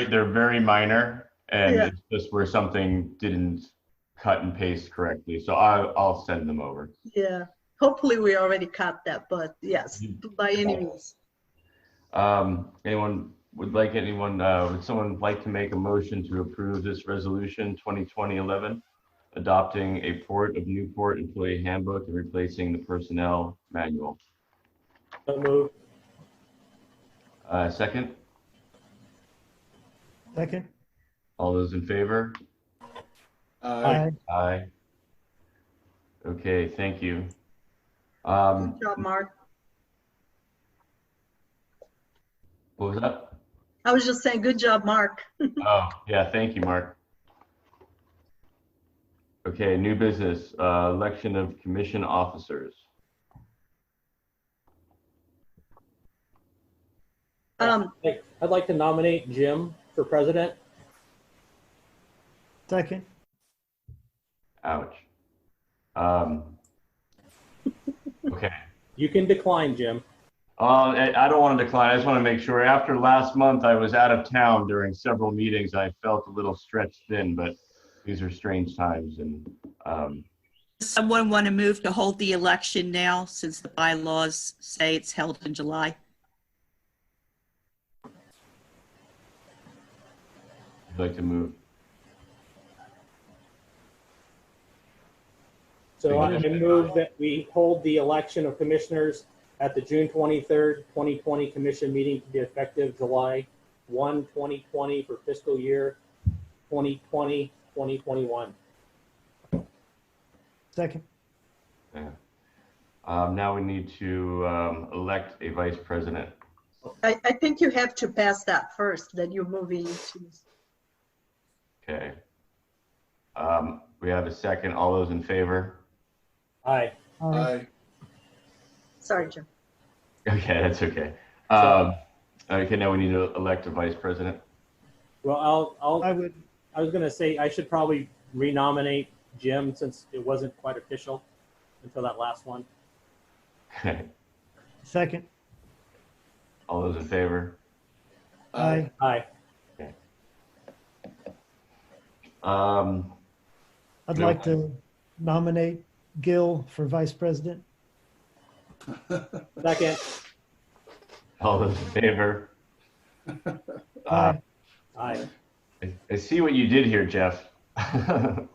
they're very minor, and Yeah. it's just where something didn't cut and paste correctly. So I'll send them over. Yeah, hopefully we already cut that, but yes, by any means. Would someone like to make a motion to approve this resolution 2020-11, adopting a Port of Newport employee handbook and replacing the personnel manual? So moved. Second, Second? all those in favor? Aye. Aye. Okay, thank you. Good job, Mark. What was that? I was just saying, good job, Mark. Oh, yeah, thank you, Mark. Okay, new business, election of commission officers. Um, I'd like to nominate Jim for president. Second? Ouch. Okay. You can decline, Jim. I don't want to decline. I just want to make sure. After last month, I was out of town during several meetings. I felt a little stretched thin, but these are strange times. And Does someone want to move to hold the election now, since the bylaws say it's held in July? I'd like to move. So I'm going to move that we hold the election of commissioners at the June 23rd, 2020 commission meeting to be effective July 1, 2020 for fiscal year 2020-2021. Second? Yeah. Now we need to elect a vice president. I think you have to pass that first, that you're moving to. Okay. We have a second. All those in favor? Aye. Aye. Sorry, Jim. Okay, that's okay. Okay, now we need to elect a vice president. Well, I would, I was gonna say I should probably renominate Jim since it wasn't quite official until that last one. Okay. second. All those in favor? Aye. Aye. I'd No. like to nominate Gil for vice president. Second. All those in favor? Aye. Aye. I see what you did here, Jeff. I'd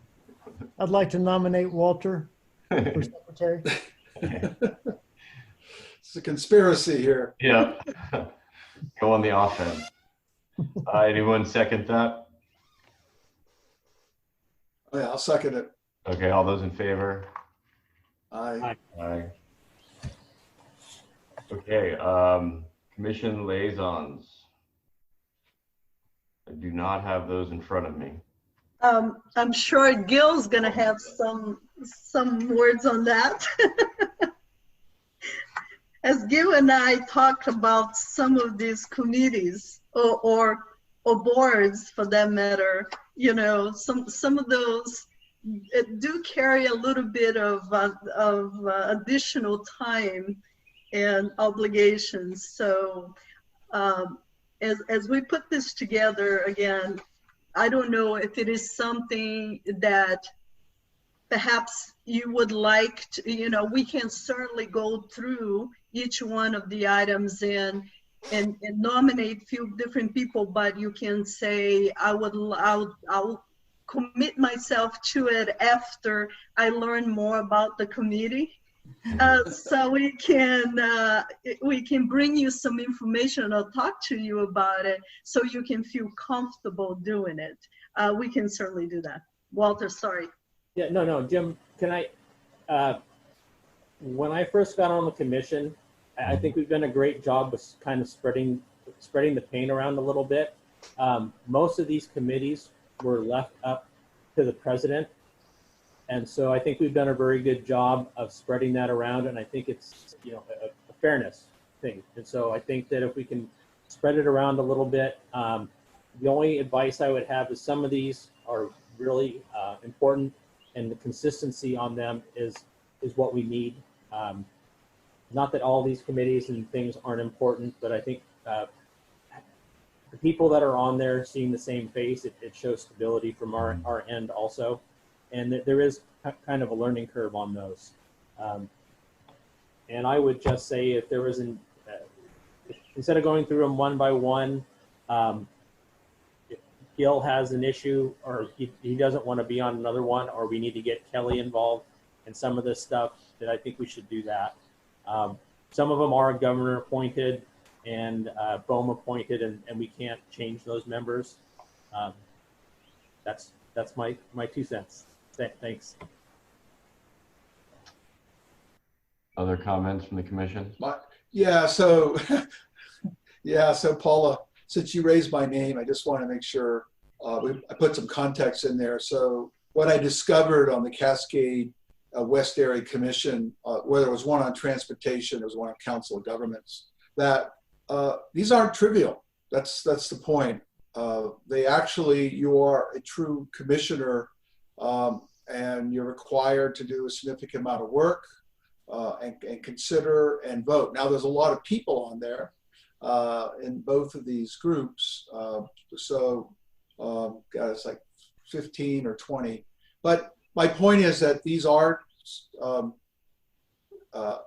like to nominate Walter for secretary. It's a conspiracy here. Yeah. Go on the offense. Anyone second that? Oh, yeah, I'll second it. Okay, all those in favor? Aye. Aye. Okay, commission liaisons. I do not have those in front of me. I'm sure Gil's gonna have some words on that. As Gil and I talked about some of these committees or boards for that matter, you know, some of those do carry a little bit of additional time and obligations. So as we put this together again, I don't know if it is something that perhaps you would like to, you know, we can certainly go through each one of the items and nominate few different people, but you can say, I'll commit myself to it after I learn more about the committee. So we can bring you some information or talk to you about it so you can feel comfortable doing it. We can certainly do that. Walter, sorry. Yeah, no, Jim, can I, when I first got on the commission, I think we've done a great job with kind of spreading the pain around a little bit. Most of these committees were left up to the president. And so I think we've done a very good job of spreading that around. And I think it's, you know, a fairness thing. And so I think that if we can spread it around a little bit, the only advice I would have is some of these are really important, and the consistency on them is what we need. Not that all these committees and things aren't important, but I think the people that are on there seeing the same face, it shows stability from our end also. And there is kind of a learning curve on those. And I would just say if there was instead of going through them one by one, if Gil has an issue or he doesn't want to be on another one, or we need to get Kelly involved in some of this stuff, then I think we should do that. Some of them are governor appointed and BOEM appointed, and we can't change those members. That's my 2 cents. Thanks. Other comments from the commission? Yeah, so Paula, since you raised my name, I just want to make sure I put some context in there. So what I discovered on the Cascade West Area Commission, where there was one on transportation, there was one on Council of Governments, that these aren't trivial. That's the point. They actually, you are a true commissioner, and you're required to do a significant amount of work and consider and vote. Now, there's a lot of people on there in both of these groups. God, it's like 15 or 20. But my point is that these are,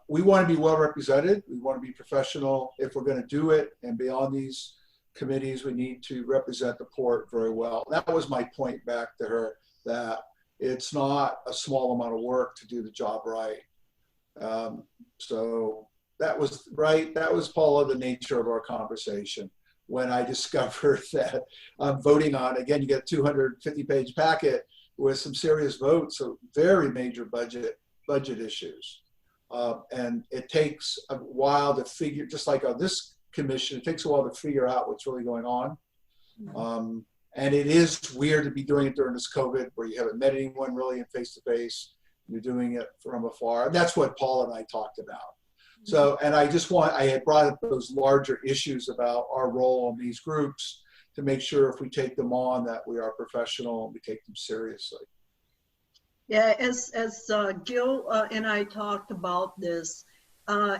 we want to be well represented. We want to be professional if we're going to do it. And beyond these committees, we need to represent the port very well. That was my point back to her, that it's not a small amount of work to do the job right. So that was right. That was, Paula, the nature of our conversation. When I discovered that I'm voting on, again, you get a 250-page packet with some serious votes, so very major budget issues. And it takes a while to figure, just like on this commission, it takes a while to figure out what's really going on. And it is weird to be doing it during this COVID where you haven't met anyone really in face-to-face. You're doing it from afar. And that's what Paul and I talked about. So, and I had brought up those larger issues about our role in these groups to make sure if we take them on that we are professional and we take them seriously. Yeah, as Gil and I talked about this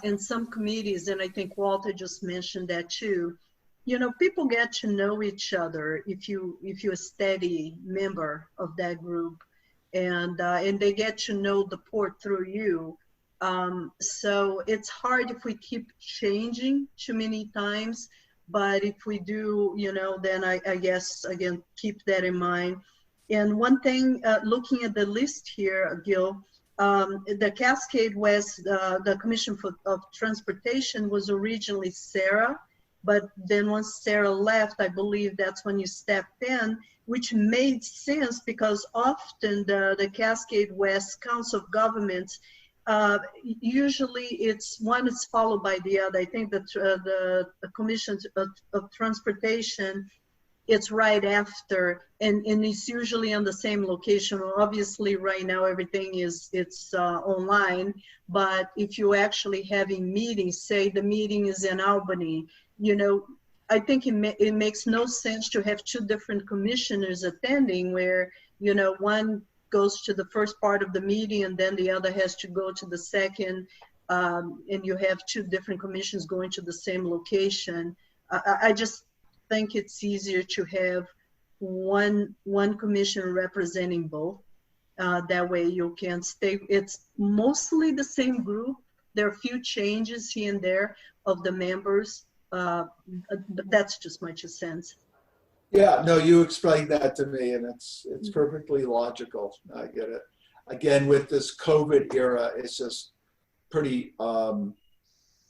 in some committees, and I think Walter just mentioned that too. You know, people get to know each other if you're a steady member of that group, and they get to know the port through you. So it's hard if we keep changing too many times, but if we do, you know, then I guess, again, keep that in mind. And one thing, looking at the list here, Gil, the Cascade West, the Commission of Transportation was originally Sarah, but then once Sarah left, I believe that's when you stepped in, which made sense because often the Cascade West Council of Governments, usually it's one is followed by the other. I think that the Commission of Transportation, it's right after, and it's usually on the same location. Well, obviously right now everything it's online, but if you're actually having meetings, say the meeting is in Albany, you know, I think it makes no sense to have two different commissioners attending where, you know, one goes to the first part of the meeting and then the other has to go to the second, and you have two different commissions going to the same location. I just think it's easier to have one commission representing both. That way you can stay, it's mostly the same group. There are a few changes here and there of the members, but that's just my 2 cents. Yeah, no, you explained that to me, and it's perfectly logical. I get it. Again, with this COVID era, it's just pretty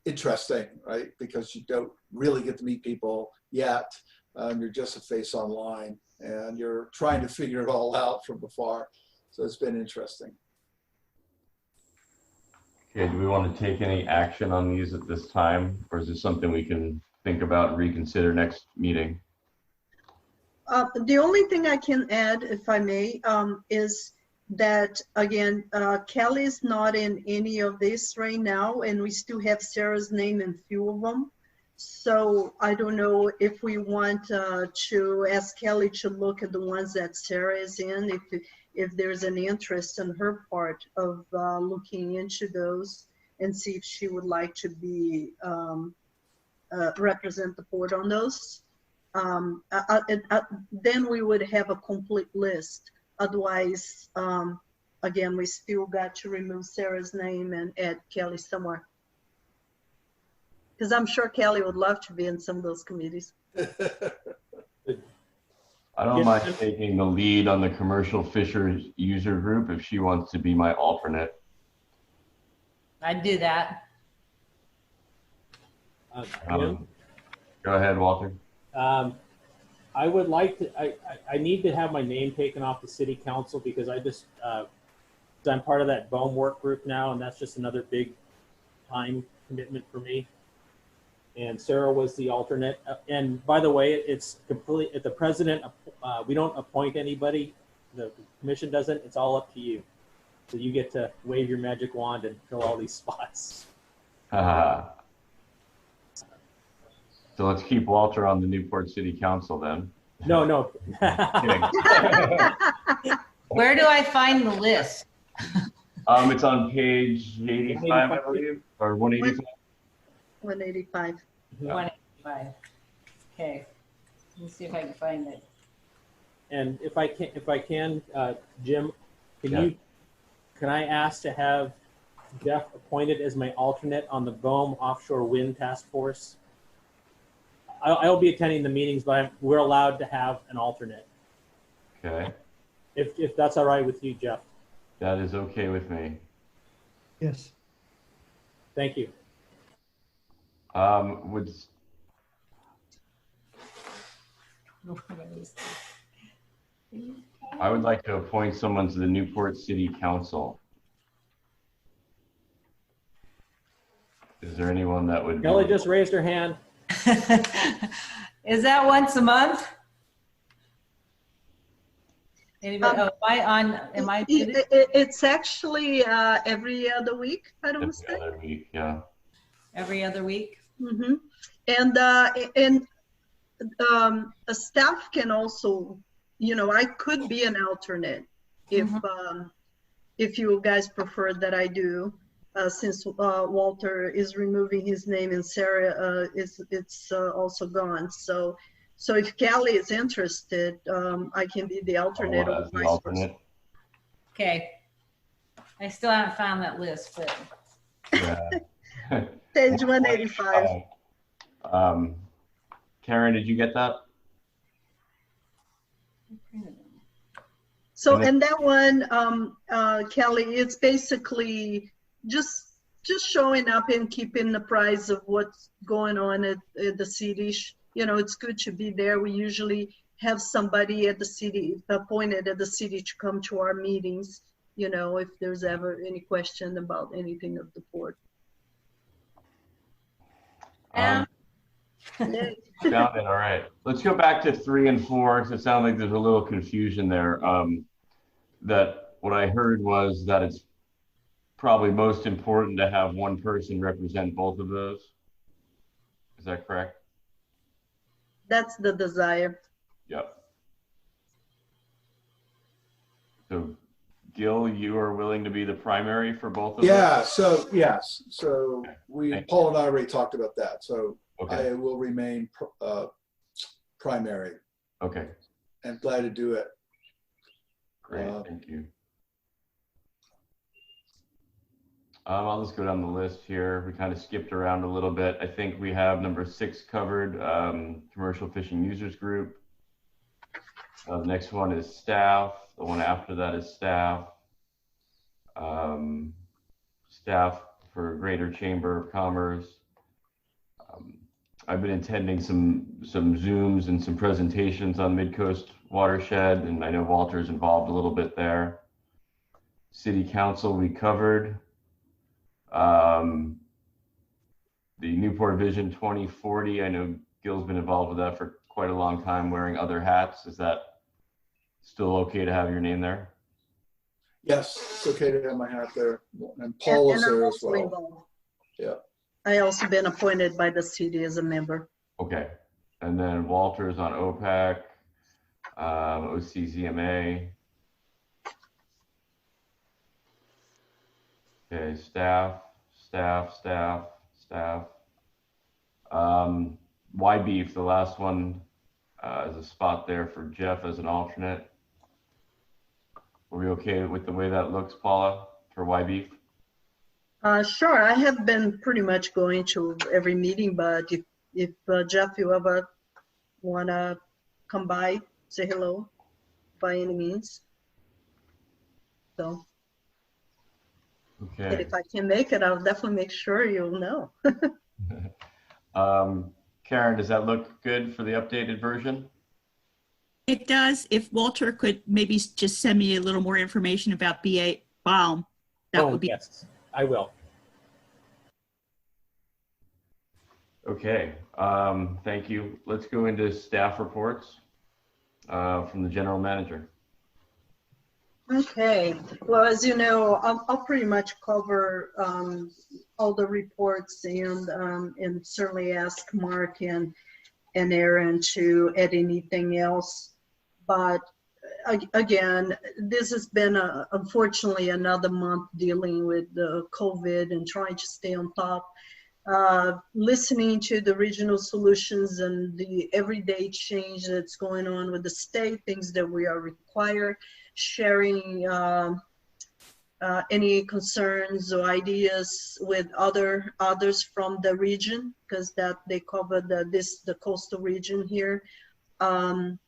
interesting, right? Because you don't really get to meet people yet. You're just a face online, and you're trying to figure it all out from afar. So it's been interesting. Okay, do we want to take any action on these at this time, or is this something we can think about and reconsider next meeting? The only thing I can add, if I may, is that, again, Kelly is not in any of this right now, and we still have Sarah's name in few of them. So I don't know if we want to ask Kelly to look at the ones that Sarah is in, if there's an interest on her part of looking into those and see if she would like to be represent the board on those. Then we would have a complete list. Otherwise, again, we still got to remove Sarah's name and add Kelly somewhere. Because I'm sure Kelly would love to be in some of those committees. I don't mind taking the lead on the commercial fishers user group if she wants to be my alternate. I'd do that. Go ahead, Walter. I would like to, I need to have my name taken off the city council because I just, I'm part of that BOEM work group now, and that's just another big time commitment for me. And Sarah was the alternate. And by the way, it's completely, the president, we don't appoint anybody. The commission doesn't, it's all up to you. So you get to wave your magic wand and fill all these spots. So let's keep Walter on the Newport City Council then. No. Where do I find the list? It's on page 85, I believe, or 185. 185. 185. Okay. Let's see if I can find it. And if I can, Jim, can I ask to have Jeff appointed as my alternate on the BOEM Offshore Wind Task Force? I'll be attending the meetings, but we're allowed to have an alternate. Okay. If that's all right with you, Jeff. That is okay with me. Yes. Thank you. I would like to appoint someone to the Newport City Council. Is there anyone that would? Kelly just raised her hand. Is that once a month? Anybody, oh, am I muted? It's actually every other week, I don't Every say. other week, yeah. Every other week? Mm-hmm. And a staff can also, I could be an alternate if you guys prefer that I do, since Walter is removing his name and Sarah it's also gone. So if Kelly is interested, I can be the alternate or As the vice alternate. Okay. I still haven't found that list, but Yeah. Page 185. Karen, did you get that? So, And then- and that one, Kelly, it's basically just showing up and keeping apprised of what's going on at the city. It's good to be there. We usually have somebody at the city, appointed at the city, to come to our meetings, if there's ever any question about anything of the port. Found it. All right. Let's go back to 3 and 4, because it sounds like there's a little confusion there. That what I heard was that it's probably most important to have one person represent both of those. Is that correct? That's the desire. Yep. So, Gil, you are willing to be the primary for both of Yeah, so, yes. So Thank Paul and I already talked about that. So those? Okay. I will remain primary Okay. and glad to do it. Great. Thank you. I'll just go down the list here. We kind of skipped around a little bit. I think we have number 6 covered, Commercial Fishing Users Group. The next one is staff. The one after that is staff. Staff for Greater Chamber of Commerce. I've been attending some Zooms and some presentations on Midcoast Watershed, and I know Walter's involved a little bit there. City Council we covered. The Newport Vision 2040, I know Gil's been involved with that for quite a long time, wearing other hats. Is that still okay to have your name there? Yes, it's okay to have my hat there. And Paul is And I'm there as also well. involved. Yeah. I also been appointed by the city as a member. Okay. And then Walter's on OPAC, OCZMA. Okay, staff. YBeef, the last one, is a spot there for Jeff as an alternate. Are we okay with the way that looks, Paula, for YBeef? Sure, I have been pretty much going to every meeting, but if Jeff, you ever wanna come by, say hello, by any means. So, but Okay. if I can make it, I'll definitely make sure you'll know. Karen, does that look good for the updated version? It does. If Walter could maybe just send me a little more information about B.A. Baum, that would be. Yes, I will. Okay, thank you. Let's go into staff reports from the general manager. Okay, well, as you know, I'll pretty much cover all the reports and certainly ask Mark and Aaron to add anything else. But again, this has been unfortunately another month dealing with the COVID and trying to stay on top. Listening to the regional solutions and the everyday change that's going on with the state, things that we are required, sharing any concerns or ideas with others from the region, because that they cover the coastal region here, and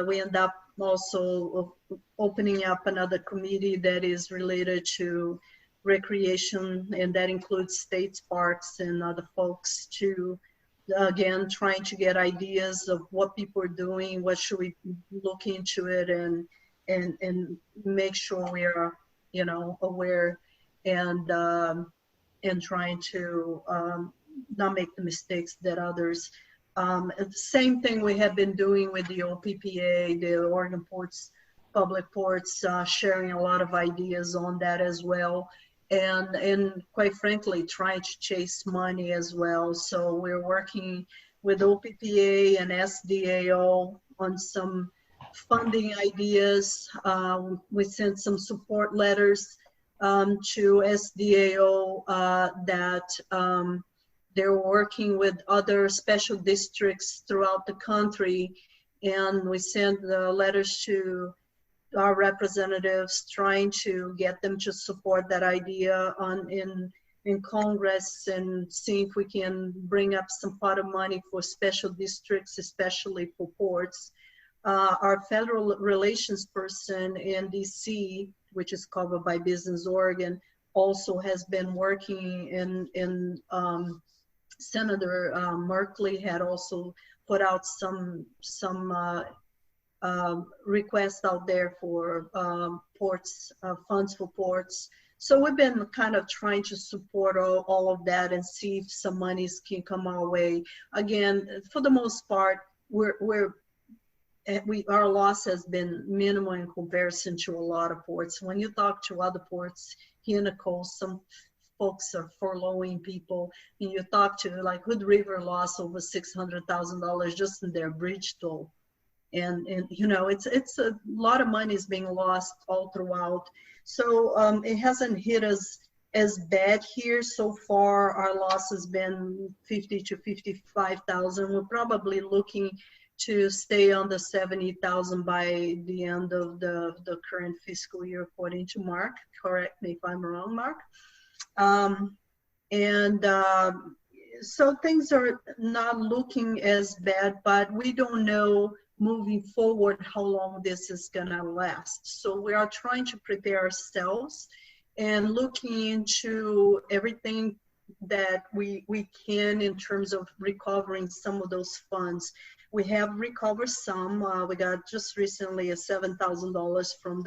we end up also opening up another committee that is related to recreation, and that includes states, parks, and other folks, to again trying to get ideas of what people are doing, what should we look into it, and make sure we are aware and trying to not make the mistakes that others. The same thing we have been doing with the OPPA, the Oregon Ports Public Ports, sharing a lot of ideas on that as well. And quite frankly, trying to chase money as well. So we're working with OPPA and SDAO on some funding ideas. We sent some support letters to SDAO that they're working with other special districts throughout the country. And we sent the letters to our representatives, trying to get them to support that idea in Congress, and see if we can bring up some pot of money for special districts, especially for ports. Our federal relations person in DC, which is covered by Business Oregon, also has been working in Senator Merkley had also put out some requests out there for ports, funds for ports. So we've been kind of trying to support all of that and see if some monies can come our way. Again, for the most part, our loss has been minimal in comparison to a lot of ports. When you talk to other ports here in the coast, some folks are furloughing people, and you talk to like Hood River lost over $600,000 just in their bridge toll. And you know, it's a lot of money is being lost all throughout. So it hasn't hit us as bad here so far. Our loss has been 50 to 55,000. We're probably looking to stay under 70,000 by the end of the current fiscal year, according to Mark. Correct me if I'm wrong, Mark. So things are not looking as bad, but we don't know moving forward how long this is gonna last. So we are trying to prepare ourselves and looking into everything that we can in terms of recovering some of those funds. We have recovered some. We got just recently $7,000 from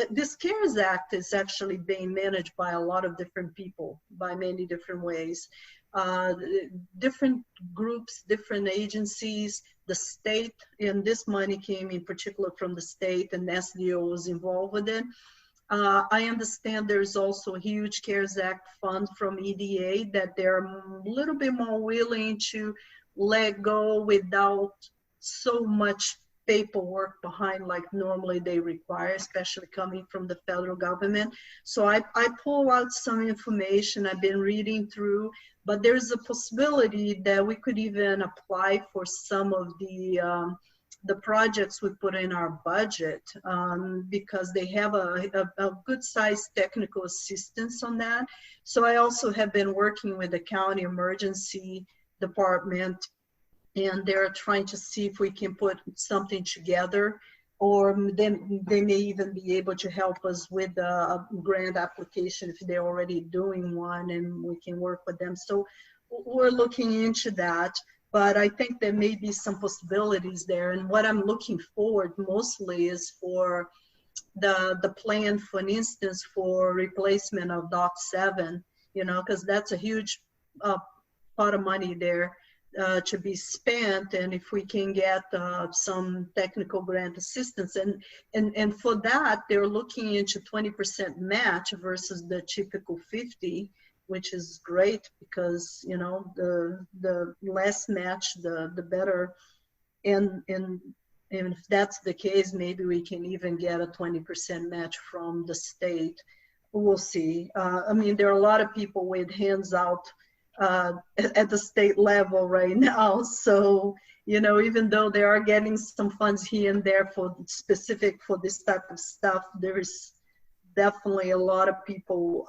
this CARES Act is actually being managed by a lot of different people, by many different ways. Different groups, different agencies, the state, and this money came in particular from the state, and SDO was involved with it. I understand there's also a huge CARES Act fund from EDA that they're a little bit more willing to let go without so much paperwork behind like normally they require, especially coming from the federal government. So I pull out some information I've been reading through, but there's a possibility that we could even apply for some of the projects we put in our budget because they have a good sized technical assistance on that. So I also have been working with the county emergency department, and they're trying to see if we can put something together, or then they may even be able to help us with a grant application if they're already doing one, and we can work with them. So we're looking into that, but I think there may be some possibilities there. And what I'm looking forward mostly is for the plan, for instance, for replacement of Dock 7, you know, because that's a huge pot of money there to be spent, and if we can get some technical grant assistance, and for that they're looking into 20% match versus the typical 50, which is great because you know the less match the better, and if that's the case, maybe we can even get a 20% match from the state. We'll see. I mean, there are a lot of people with hands out at the state level right now. So, you know, even though they are getting some funds here and there for specific for this type of stuff, there is definitely a lot of people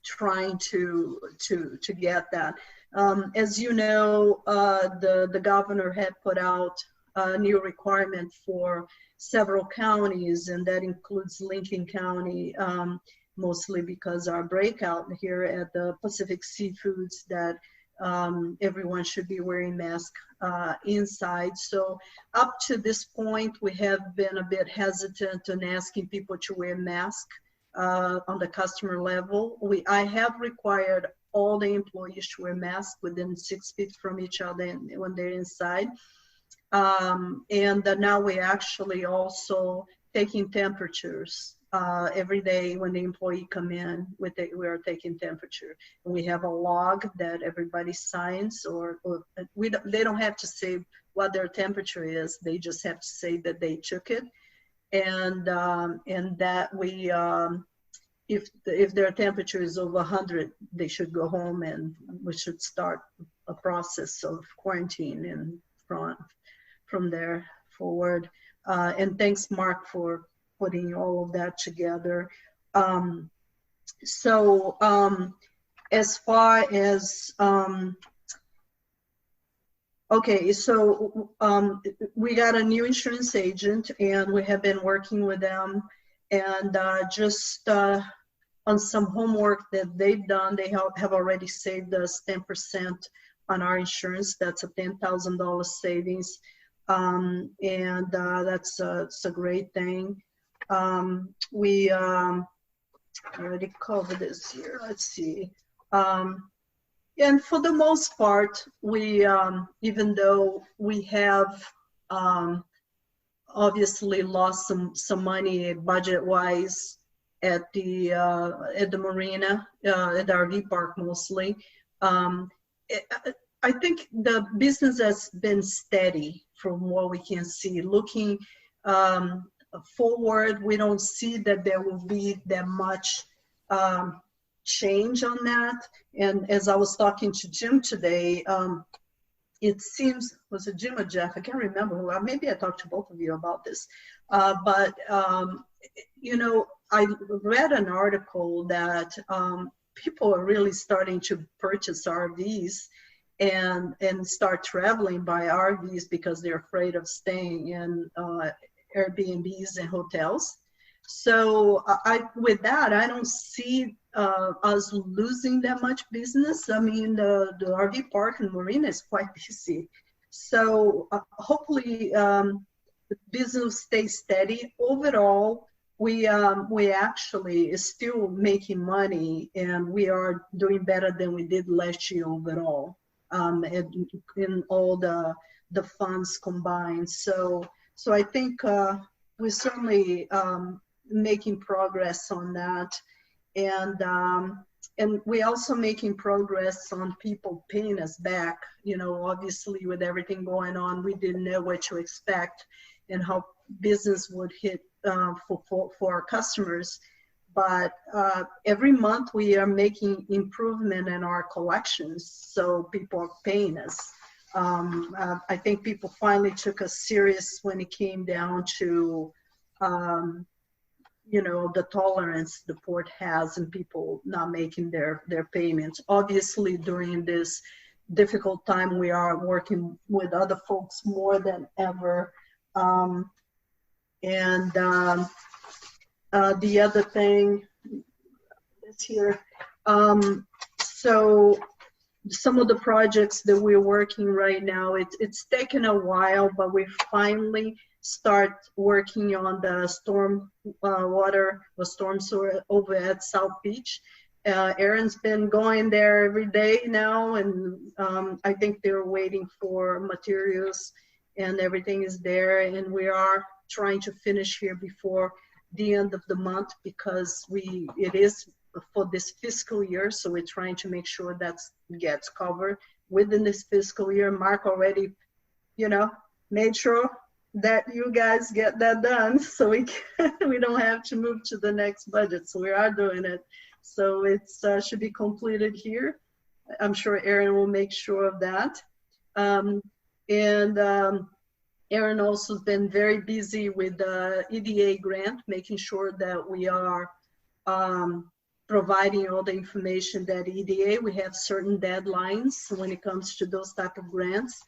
trying to get that. As you know, the governor had put out a new requirement for several counties, and that includes Lincoln County, mostly because our breakout here at the Pacific Seafoods that everyone should be wearing masks inside. So up to this point, we have been a bit hesitant in asking people to wear masks on the customer level. I have required all the employees to wear masks within 6 feet from each other when they're inside. And now we actually also taking temperatures every day when the employee come in. We are taking temperature. And we have a log that everybody signs, or they don't have to say what their temperature is. They just have to say that they took it, and that we. If their temperature is over 100, they should go home, and we should start a process of quarantine and from there forward. And thanks, Mark, for putting all of that together. As far as okay, so we got a new insurance agent, and we have been working with them. And just on some homework that they've done, they have already saved us 10% on our insurance. That's a $10,000 savings. And that's a great thing. We already covered this here. Let's see. And for the most part, we, even though we have obviously lost some money budget-wise at the marina, at the RV park mostly. I think the business has been steady from what we can see. Looking forward, we don't see that there will be that much change on that. And as I was talking to Jim today, it seems, was it Jim or Jeff? I can't remember who. Maybe I talked to both of you about this. You know, I read an article that people are really starting to purchase RVs and start traveling by RVs because they're afraid of staying in Airbnbs and hotels. So with that, I don't see us losing that much business. I mean, the RV park and marina is quite busy. So hopefully the business stays steady. Overall, we actually is still making money, and we are doing better than we did last year overall, in all the funds combined. So I think we're certainly making progress on that. And we're also making progress on people paying us back. You know, obviously with everything going on, we didn't know what to expect and how business would hit for our customers. But every month we are making improvement in our collections, so people are paying us. I think people finally took us serious when it came down to you know, the tolerance the port has and people not making their payments. Obviously, during this difficult time, we are working with other folks more than ever. The other thing is here. So some of the projects that we're working right now, it's taken a while, but we finally start working on the storm sewer over at South Beach. Aaron's been going there every day now, and I think they're waiting for materials, and everything is there, and we are trying to finish here before the end of the month, because it is for this fiscal year, so we're trying to make sure that gets covered within this fiscal year. Mark already, you know, made sure that you guys get that done, so we don't have to move to the next budget. So we are doing it. So it should be completed here. I'm sure Aaron will make sure of that. Aaron also has been very busy with the EDA grant, making sure that we are providing all the information that EDA, we have certain deadlines when it comes to those type of grants.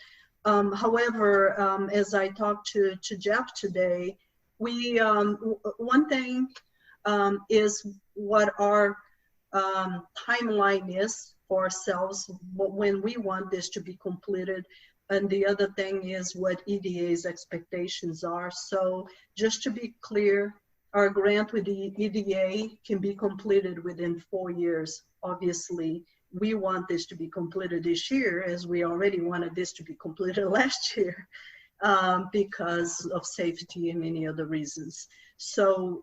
However, as I talked to Jeff today, one thing is what our timeline is for ourselves when we want this to be completed. And the other thing is what EDA's expectations are. So just to be clear, our grant with the EDA can be completed within 4 years. Obviously, we want this to be completed this year, as we already wanted this to be completed last year. because of safety and many other reasons. So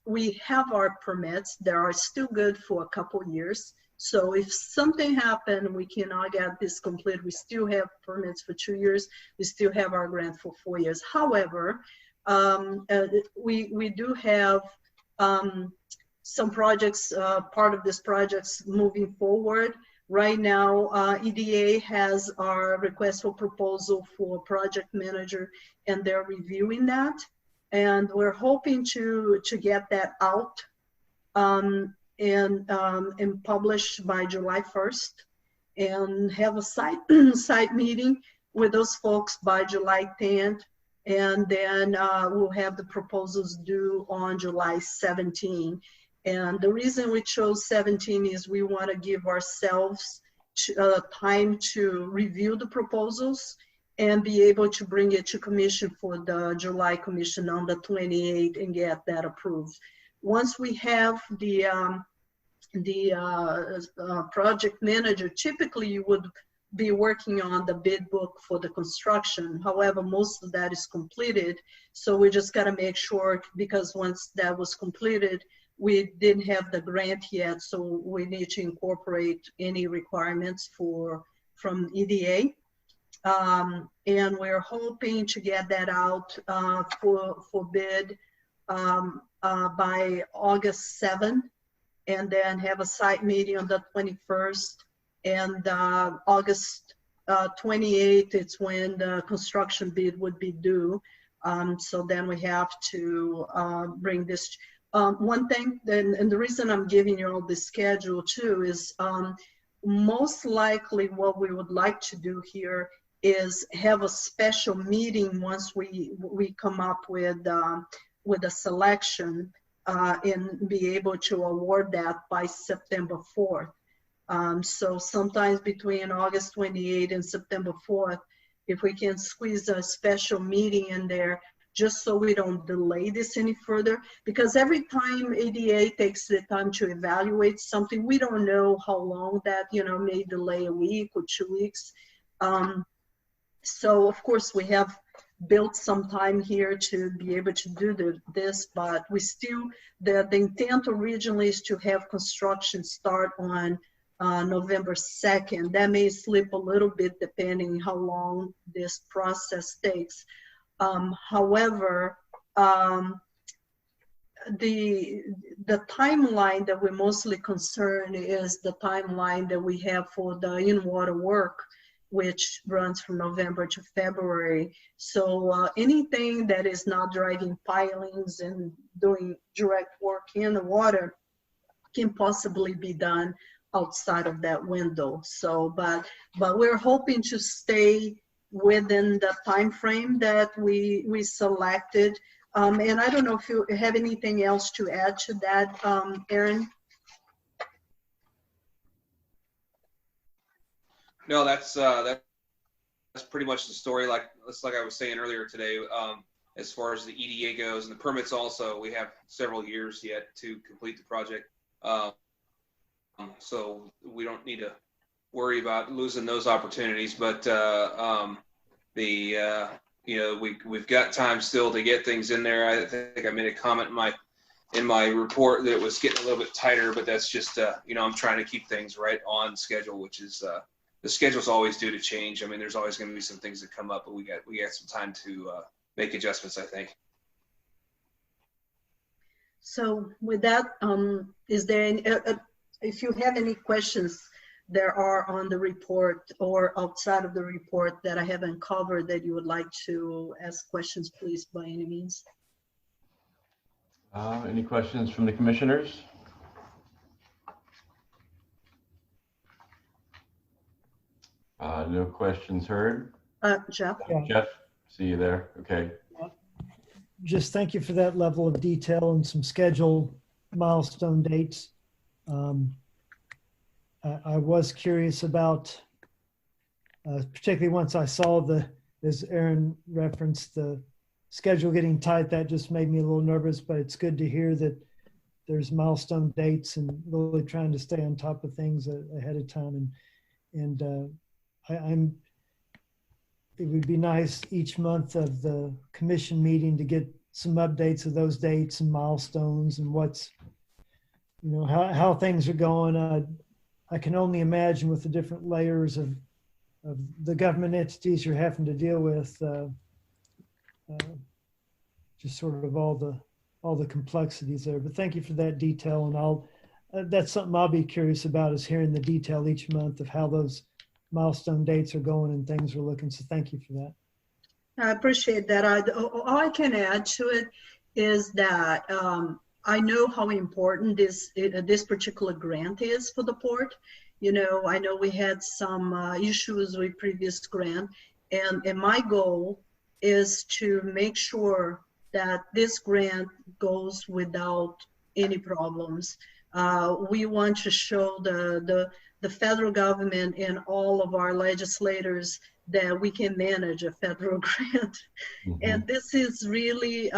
we have our permits. They are still good for a couple years. So if something happened, we cannot get this complete. We still have permits for 2 years. We still have our grant for 4 years. However, we do have some projects, part of this projects moving forward. Right now, EDA has our request for proposal for project manager, and they're reviewing that. And we're hoping to get that out and published by July 1st, and have a site meeting with those folks by July 10th. And then we'll have the proposals due on July 17. And the reason we chose 17 is we want to give ourselves time to review the proposals and be able to bring it to commission for the July commission on the 28th and get that approved. Once we have the project manager, typically you would be working on the bid book for the construction. However, most of that is completed. So we just got to make sure, because once that was completed, we didn't have the grant yet. So we need to incorporate any requirements from EDA. And we're hoping to get that out for bid by August 7th, and then have a site meeting on the 21st. And August 28th, it's when the construction bid would be due. So then we have to bring this. One thing, and the reason I'm giving you all this schedule too, is most likely what we would like to do here is have a special meeting once we come up with a selection and be able to award that by September 4th. So sometimes between August 28th and September 4th, if we can squeeze a special meeting in there, just so we don't delay this any further, because every time ADA takes the time to evaluate something, we don't know how long that, may delay a week or 2 weeks. So of course we have built some time here to be able to do this, but we still, the intent originally is to have construction start on November 2nd. That may slip a little bit depending how long this process takes. However, the timeline that we're mostly concerned is the timeline that we have for the in-water work, which runs from November to February. So anything that is not driving pilings and doing direct work in the water can possibly be done outside of that window. So, but we're hoping to stay within the time frame that we selected. And I don't know if you have anything else to add to that, Aaron? No, that's pretty much the story. Like I was saying earlier today, as far as the EDA goes and the permits also, we have several years yet to complete the project. So we don't need to worry about losing those opportunities, but we've got time still to get things in there. I think I made a comment in my report that it was getting a little bit tighter, but that's just I'm trying to keep things right on schedule, which is the schedule's always due to change. I mean, there's always going to be some things that come up, but we got some time to make adjustments, I think. So with that, is there any, if you have any questions there are on the report or outside of the report that I haven't covered that you would like to ask questions, please, by any means. Any questions from the commissioners? No questions heard. Jeff? Jeff, see you there. Okay. Just thank you for that level of detail and some schedule milestone dates. I was curious about, particularly once I saw as Aaron referenced, the schedule getting tight, that just made me a little nervous, but it's good to hear that there's milestone dates and really trying to stay on top of things ahead of time. And I'm it would be nice each month of the commission meeting to get some updates of those dates and milestones and what's, how things are going. I can only imagine with the different layers of the government entities you're having to deal with, just sort of all the complexities there. But thank you for that detail, and that's something I'll be curious about, is hearing the detail each month of how those milestone dates are going and things are looking. So thank you for that. I appreciate that. All I can add to it is that I know how important this particular grant is for the port. I know we had some issues with previous grant, and my goal is to make sure that this grant goes without any problems. We want to show the federal government and all of our legislators that we can manage a federal grant. Mhm. And this is really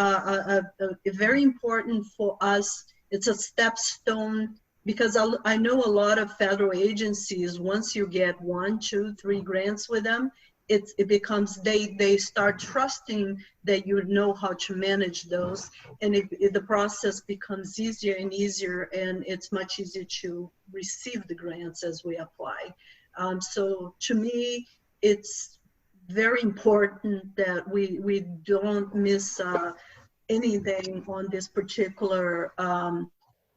very important for us. It's a stepstone, because I know a lot of federal agencies, once you get 1, 2, 3 grants with them, it becomes, they start trusting that you know how to manage those, and the process becomes easier and easier, and it's much easier to receive the grants as we apply. So to me, it's very important that we don't miss anything on this particular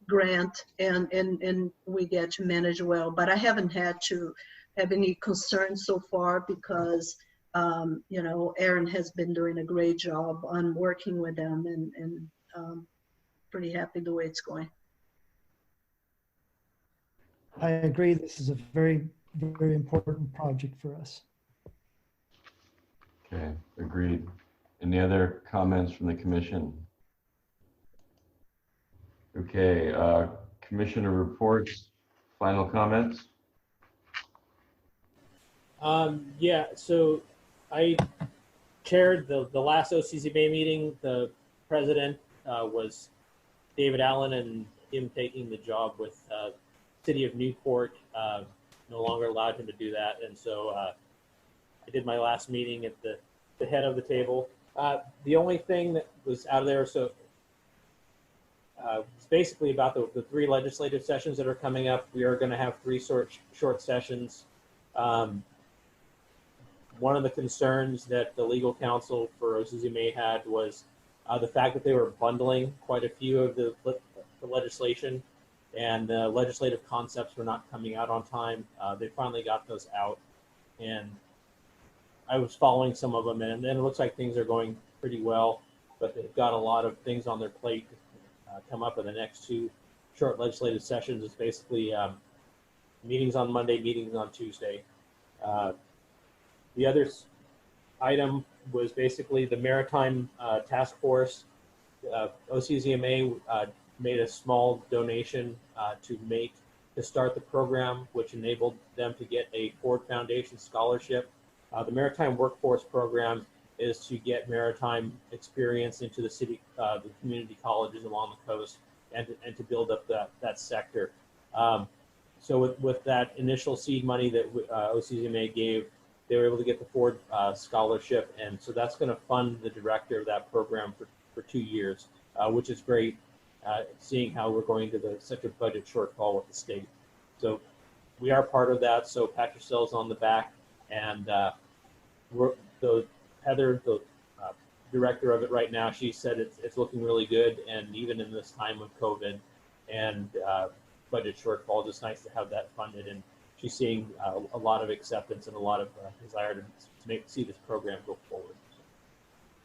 grant, and we get to manage well. But I haven't had to have any concerns so far, because Aaron has been doing a great job on working with them, and pretty happy the way it's going. I agree. This is a very, very important project for us. Okay, agreed. Any other comments from the commission? Okay, commissioner reports, final comments? Yeah, so I chaired the last OCZMA meeting. The president was David Allen, and him taking the job with City of Newport no longer allowed him to do that. And so I did my last meeting at the head of the table. The only thing that was out of there, so it's basically about the 3 legislative sessions that are coming up. We are going to have 3 short sessions. One of the concerns that the legal counsel for OCZMA had was the fact that they were bundling quite a few of the legislation, and the legislative concepts were not coming out on time. They finally got those out, and I was following some of them, and it looks like things are going pretty well, but they've got a lot of things on their plate come up in the next 2 short legislative sessions. It's basically meetings on Monday, meetings on Tuesday. The other item was basically the Maritime Task Force. OCZMA made a small donation to start the program, which enabled them to get a Ford Foundation scholarship. The Maritime Workforce Program is to get maritime experience into the city, the community colleges along the coast, and to build up that sector. So with that initial seed money that OCZMA gave, they were able to get the Ford scholarship, and so that's going to fund the director of that program for 2 years, which is great, seeing how we're going to such a budget shortfall with the state. So we are part of that, so pat yourselves on the back, and Heather, the director of it right now, she said it's looking really good, and even in this time of COVID and budget shortfalls, it's nice to have that funded, and she's seeing a lot of acceptance and a lot of desire to see this program go forward. So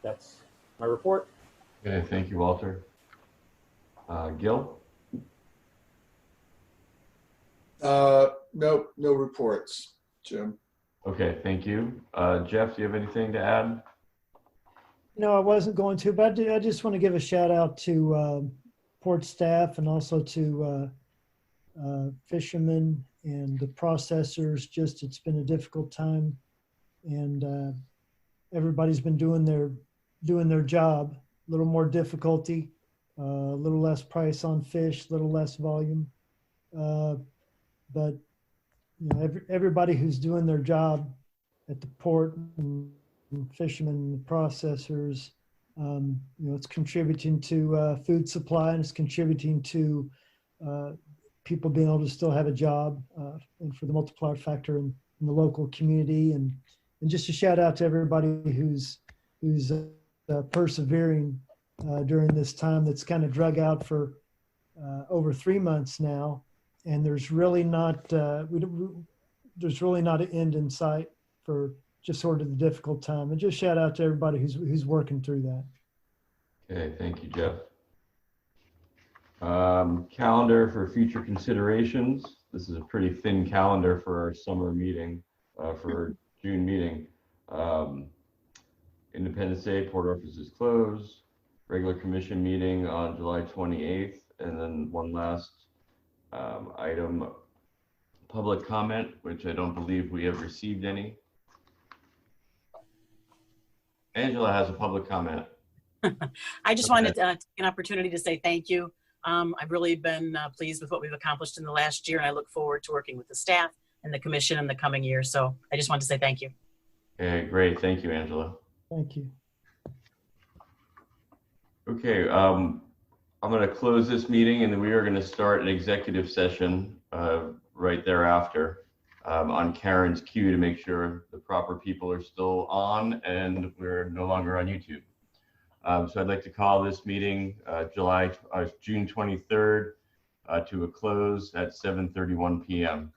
that's my report. Okay, thank you, Walter. Gil? No reports, Jim. Okay, thank you. Jeff, do you have anything to add? No, I wasn't going to, but I just want to give a shout out to port staff, and also to fishermen and the processors. It's been a difficult time, and everybody's been doing their job. A little more difficulty, a little less price on fish, a little less volume, but everybody who's doing their job at the port and fishermen, processors. It's contributing to food supply, and it's contributing to people being able to still have a job, and for the multiplier factor in the local community. And just a shout out to everybody who's persevering during this time that's kind of drug out for over 3 months now. And there's really not there's really not an end in sight for just sort of the difficult time. And just shout out to everybody who's working through that. Okay, thank you, Jeff. Calendar for future considerations. This is a pretty thin calendar for our summer meeting, for our June meeting. Independence Day, port office is closed. Regular commission meeting on July 28th. And then one last item, public comment, which I don't believe we have received any. Angela has a public comment. I just wanted to take an opportunity to say thank you. I've really been pleased with what we've accomplished in the last year, and I look forward to working with the staff and the commission in the coming year. So I just want to say thank you. Okay, great. Thank you, Angela. Thank you. Okay, I'm going to close this meeting, and then we are going to start an executive session right thereafter on Karen's queue to make sure the proper people are still on and we're no longer on YouTube. So I'd like to call this meeting June 23rd to a close at 7:31 p.m.